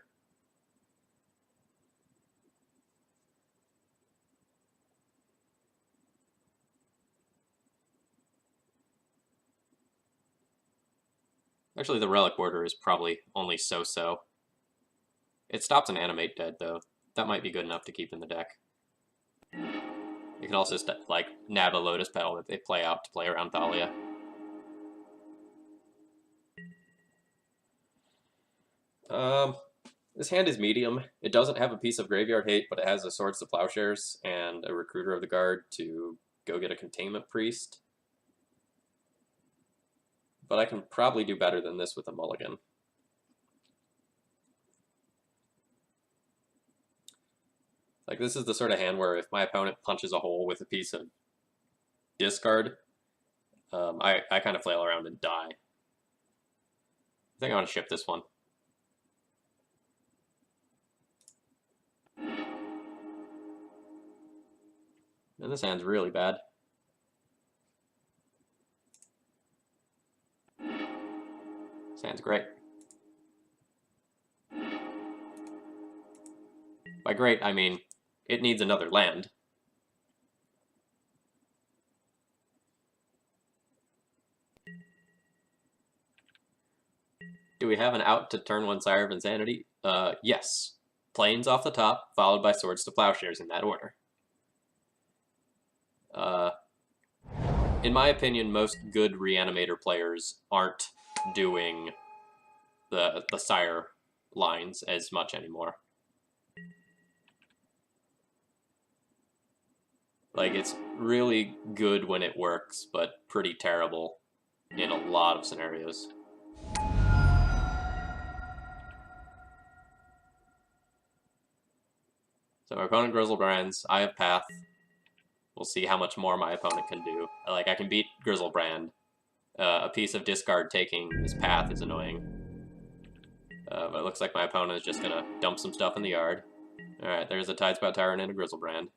Actually, the Relic Border is probably only so-so. It stops an Animate dead, though. That might be good enough to keep in the deck. You can also like nab a Lotus Petal that they play out to play around Thalia. This hand is medium. It doesn't have a piece of Graveyard Hate, but it has a Swords to Plowshares and a Recruiter of the Guard to go get a Containment Priest. But I can probably do better than this with a mulligan. Like, this is the sort of hand where if my opponent punches a hole with a piece of discard, I kind of flail around and die. I think I want to ship this one. And this hand's really bad. Sounds great. By great, I mean it needs another land. Do we have an out to turn 1 Sire of Insanity? Yes. Plains off the top, followed by Swords to Plowshares in that order. In my opinion, most good Reanimator players aren't doing the Sire lines as much anymore. Like, it's really good when it works, but pretty terrible in a lot of scenarios. So my opponent Grizzlebrands, I have Path. We'll see how much more my opponent can do. Like, I can beat Grizzlebrand. A piece of discard taking his Path is annoying. But it looks like my opponent is just going to dump some stuff in the yard. Alright, there's a Tidespout Tyrant and a Grizzlebrand.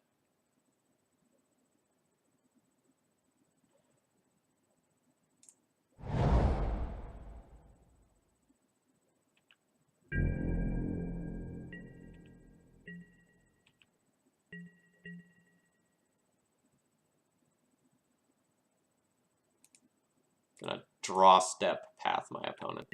Gonna draw step Path my opponent.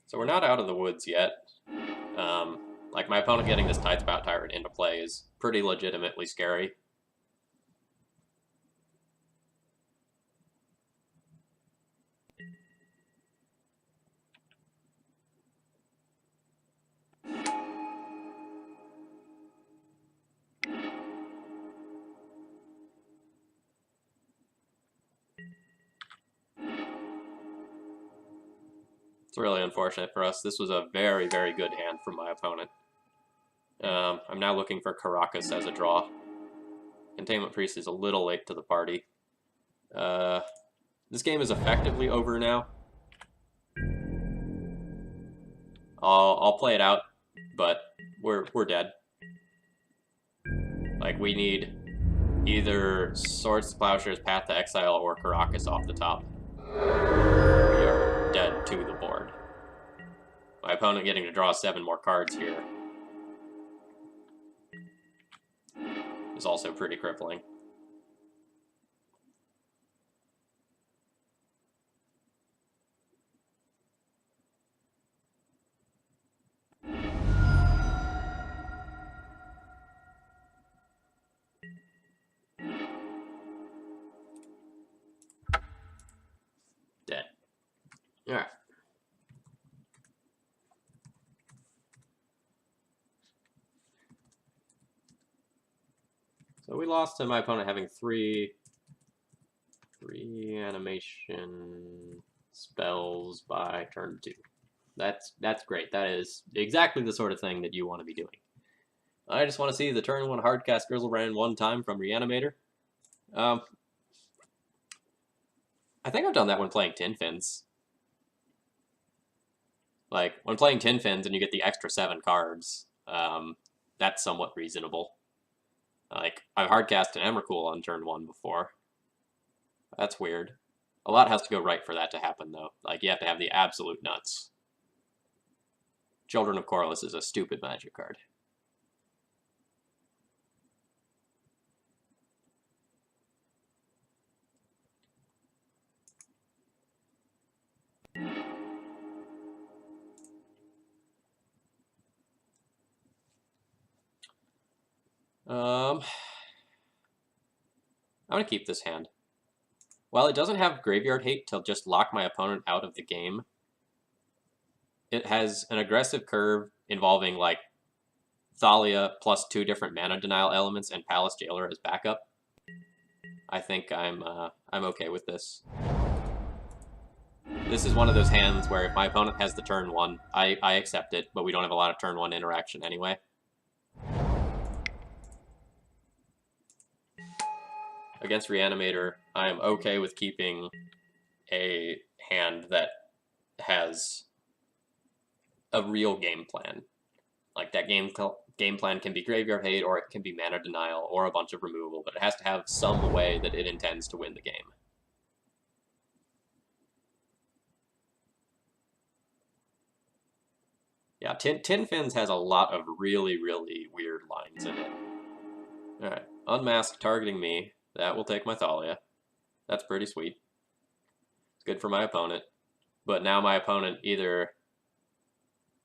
So we're not out of the woods yet. Like, my opponent getting this Tidespout Tyrant into play is pretty legitimately scary. It's really unfortunate for us. This was a very, very good hand from my opponent. I'm now looking for Caracas as a draw. Containment Priest is a little late to the party. This game is effectively over now. I'll play it out, but we're dead. Like, we need either Swords to Plowshares, Path to Exile, or Caracas off the top. We are dead to the board. My opponent getting to draw 7 more cards here is also pretty crippling. Dead. Alright. So we lost to my opponent having 3 animation spells by turn 2. That's great. That is exactly the sort of thing that you want to be doing. I just want to see the turn 1 hardcast Grizzlebrand 1 time from Reanimator. I think I've done that when playing Tin Fins. Like, when playing Tin Fins and you get the extra 7 cards, that's somewhat reasonable. Like, I've hardcast an Emrakul on turn 1 before. That's weird. A lot has to go right for that to happen, though. Like, you have to have the absolute nuts. Children of Corliss is a stupid magic card. I'm going to keep this hand. While it doesn't have Graveyard Hate to just lock my opponent out of the game, it has an aggressive curve involving, like, Thalia plus 2 different mana denial elements and Palace Jailer as backup. I think I'm okay with this. This is one of those hands where if my opponent has the turn 1, I accept it, but we don't have a lot of turn 1 interaction anyway. Against Reanimator, I am okay with keeping a hand that has a real game plan. Like that game plan can be graveyard hate, or it can be mana denial, or a bunch of removal, but it has to have some way that it intends to win the game. Yeah, Tin Fins has a lot of really, really weird lines in it. Alright, Unmask targeting me. That will take my Thalia. That's pretty sweet. It's good for my opponent. But now my opponent either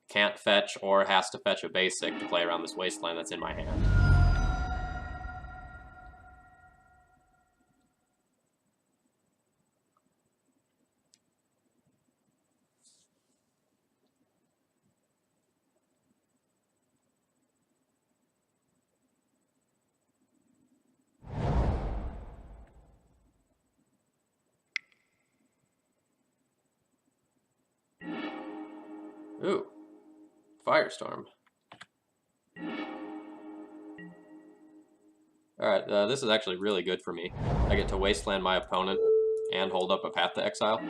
can't fetch or has to fetch a basic to play around this wasteland that's in my hand. Ooh, Firestorm. Alright, this is actually really good for me. I get to wasteland my opponent and hold up a Path to Exile.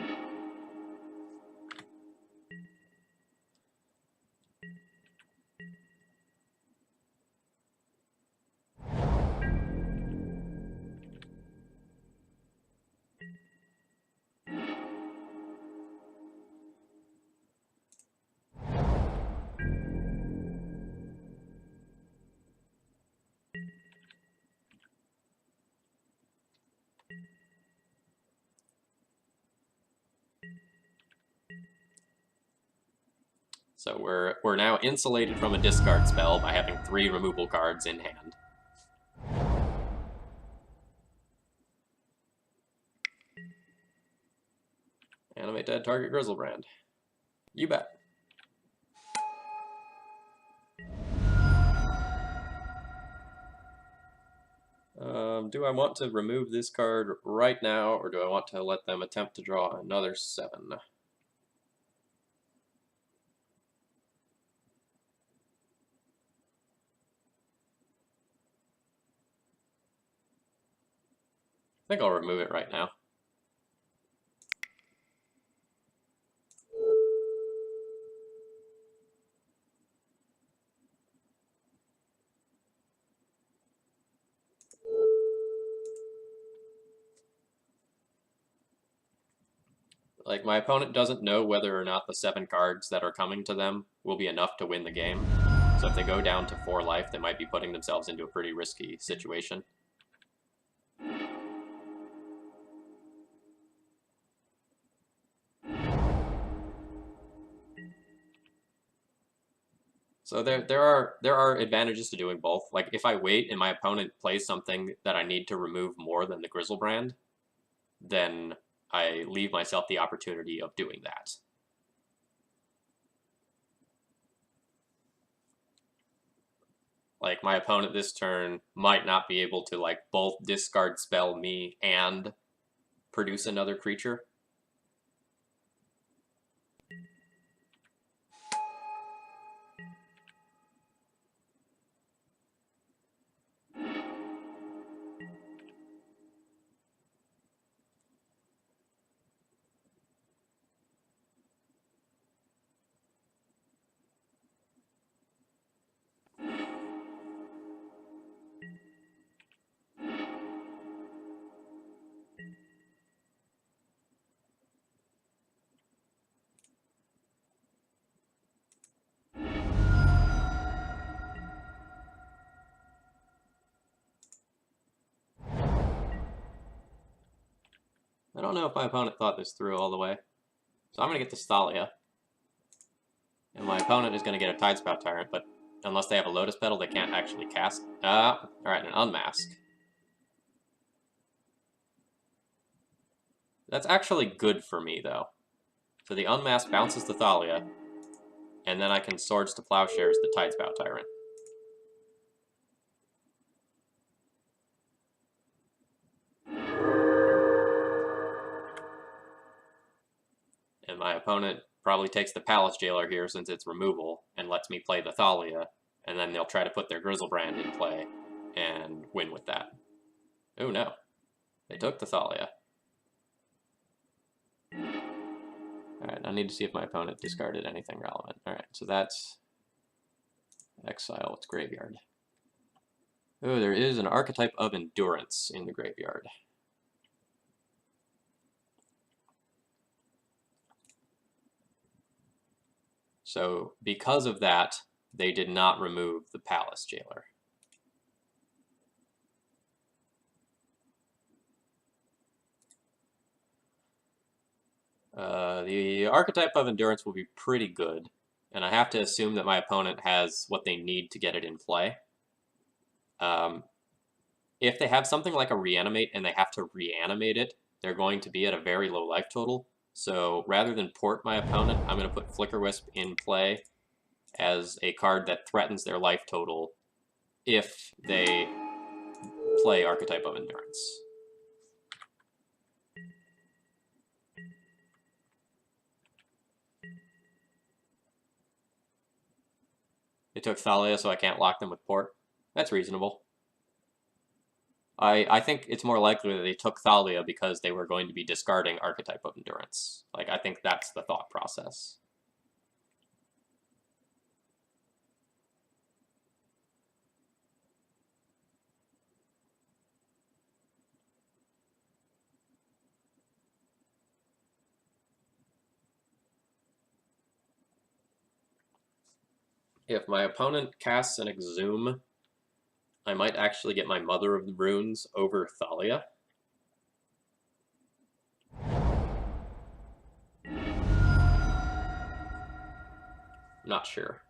So we're now insulated from a discard spell by having 3 removal cards in hand. Animate dead target Grizzlebrand. You bet. Do I want to remove this card right now, or do I want to let them attempt to draw another 7? I think I'll remove it right now. Like, my opponent doesn't know whether or not the 7 cards that are coming to them will be enough to win the game. So if they go down to 4 life, they might be putting themselves into a pretty risky situation. So there are advantages to doing both. Like, if I wait and my opponent plays something that I need to remove more than the Grizzlebrand, then I leave myself the opportunity of doing that. Like, my opponent this turn might not be able to, like, both discard spell me and produce another creature. I don't know if my opponent thought this through all the way. So I'm going to get this Thalia. And my opponent is going to get a Tidespout Tyrant, but unless they have a Lotus Petal, they can't actually cast. Alright, an Unmask. That's actually good for me, though. So the Unmask bounces the Thalia, and then I can Swords to Plowshares the Tidespout Tyrant. And my opponent probably takes the Palace Jailer here since it's removal, and lets me play the Thalia, and then they'll try to put their Grizzlebrand in play, and win with that. Oh no. They took the Thalia. Alright, I need to see if my opponent discarded anything relevant. Alright, so that's exile its graveyard. Oh, there is an archetype of endurance in the graveyard. So because of that, they did not remove the Palace Jailer. The archetype of endurance will be pretty good, and I have to assume that my opponent has what they need to get it in play. If they have something like a reanimate and they have to reanimate it, they're going to be at a very low life total. So rather than port my opponent, I'm going to put Flicker Wisp in play as a card that threatens their life total if they play Archetype of Endurance. They took Thalia, so I can't lock them with port. That's reasonable. I think it's more likely that they took Thalia because they were going to be discarding Archetype of Endurance. Like, I think that's the thought process. If my opponent casts an Exhume, I might actually get my Mother of the Runes over Thalia. Not sure.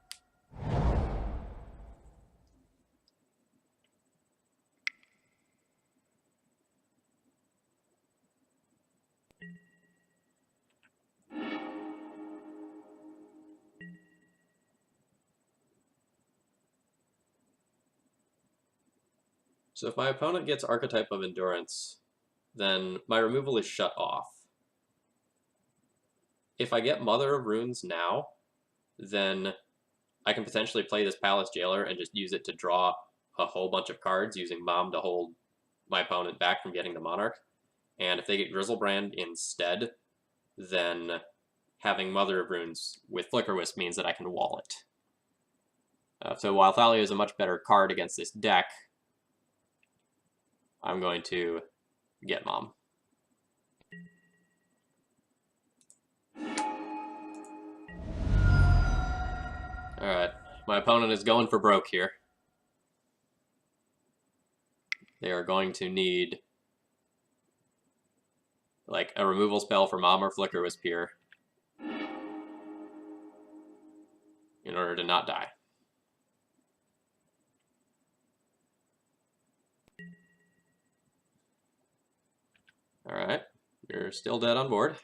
So if my opponent gets Archetype of Endurance, then my removal is shut off. If I get Mother of Runes now, then I can potentially play this Palace Jailer and just use it to draw a whole bunch of cards, using Mom to hold my opponent back from getting the Monarch. And if they get Grizzlebrand instead, then having Mother of Runes with Flicker Wisp means that I can wall it. So while Thalia is a much better card against this deck, I'm going to get Mom. Alright, my opponent is going for broke here. They are going to need like a removal spell for Mom or Flicker Wisp here in order to not die. Alright, you're still dead on board.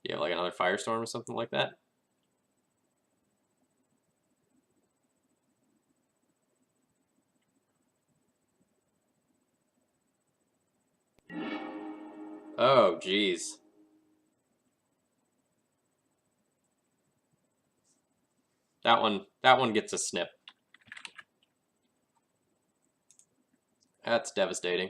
You have like another Firestorm or something like that? Oh, geez. That one gets a snip. That's devastating.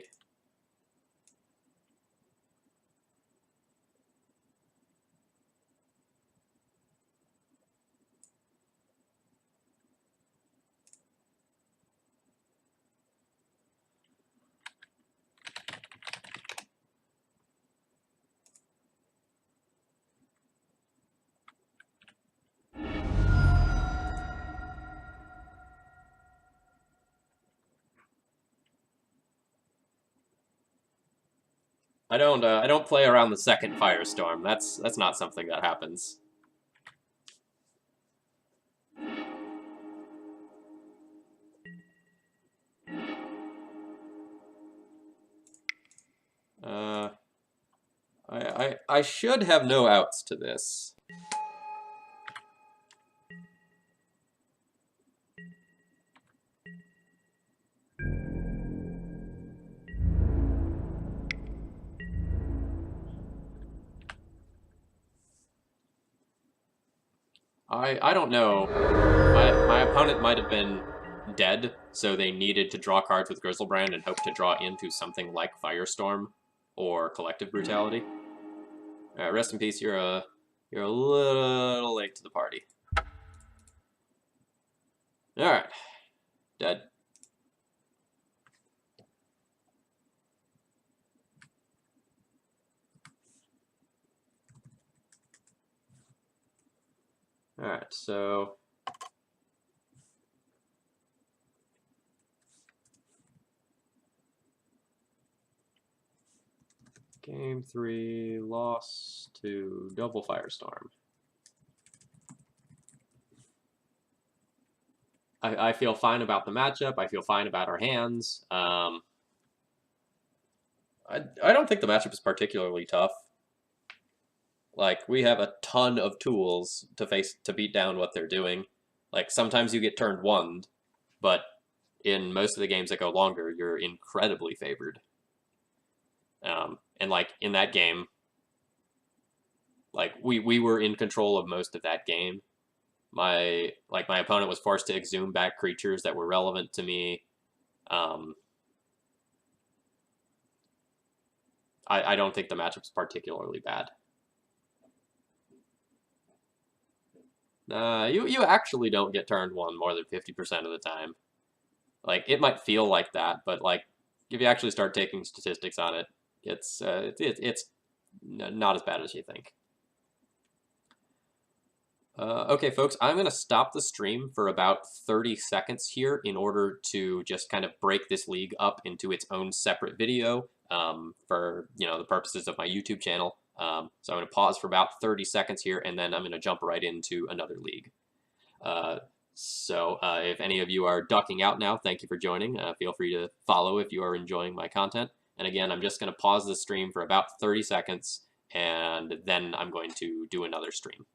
I don't play around the second Firestorm. That's not something that happens. I should have no outs to this. I don't know. My opponent might have been dead, so they needed to draw cards with Grizzlebrand and hope to draw into something like Firestorm or Collective Brutality. Alright, rest in peace, you're a little late to the party. Alright, dead. Alright, so Game 3, loss to double Firestorm. I feel fine about the matchup. I feel fine about our hands. I don't think the matchup is particularly tough. Like, we have a ton of tools to beat down what they're doing. Like, sometimes you get turned one, but in most of the games that go longer, you're incredibly favored. And like in that game, like we were in control of most of that game. My opponent was forced to exhume back creatures that were relevant to me. I don't think the matchup's particularly bad. You actually don't get turned one more than 50% of the time. Like, it might feel like that, but like if you actually start taking statistics on it, it's not as bad as you think. Okay, folks, I'm going to stop the stream for about 30 seconds here in order to just kind of break this league up into its own separate video for, the purposes of my YouTube channel. So I'm going to pause for about 30 seconds here, and then I'm going to jump right into another league. So if any of you are ducking out now, thank you for joining. Feel free to follow if you are enjoying my content. And again, I'm just going to pause the stream for about 30 seconds, and then I'm going to do another stream.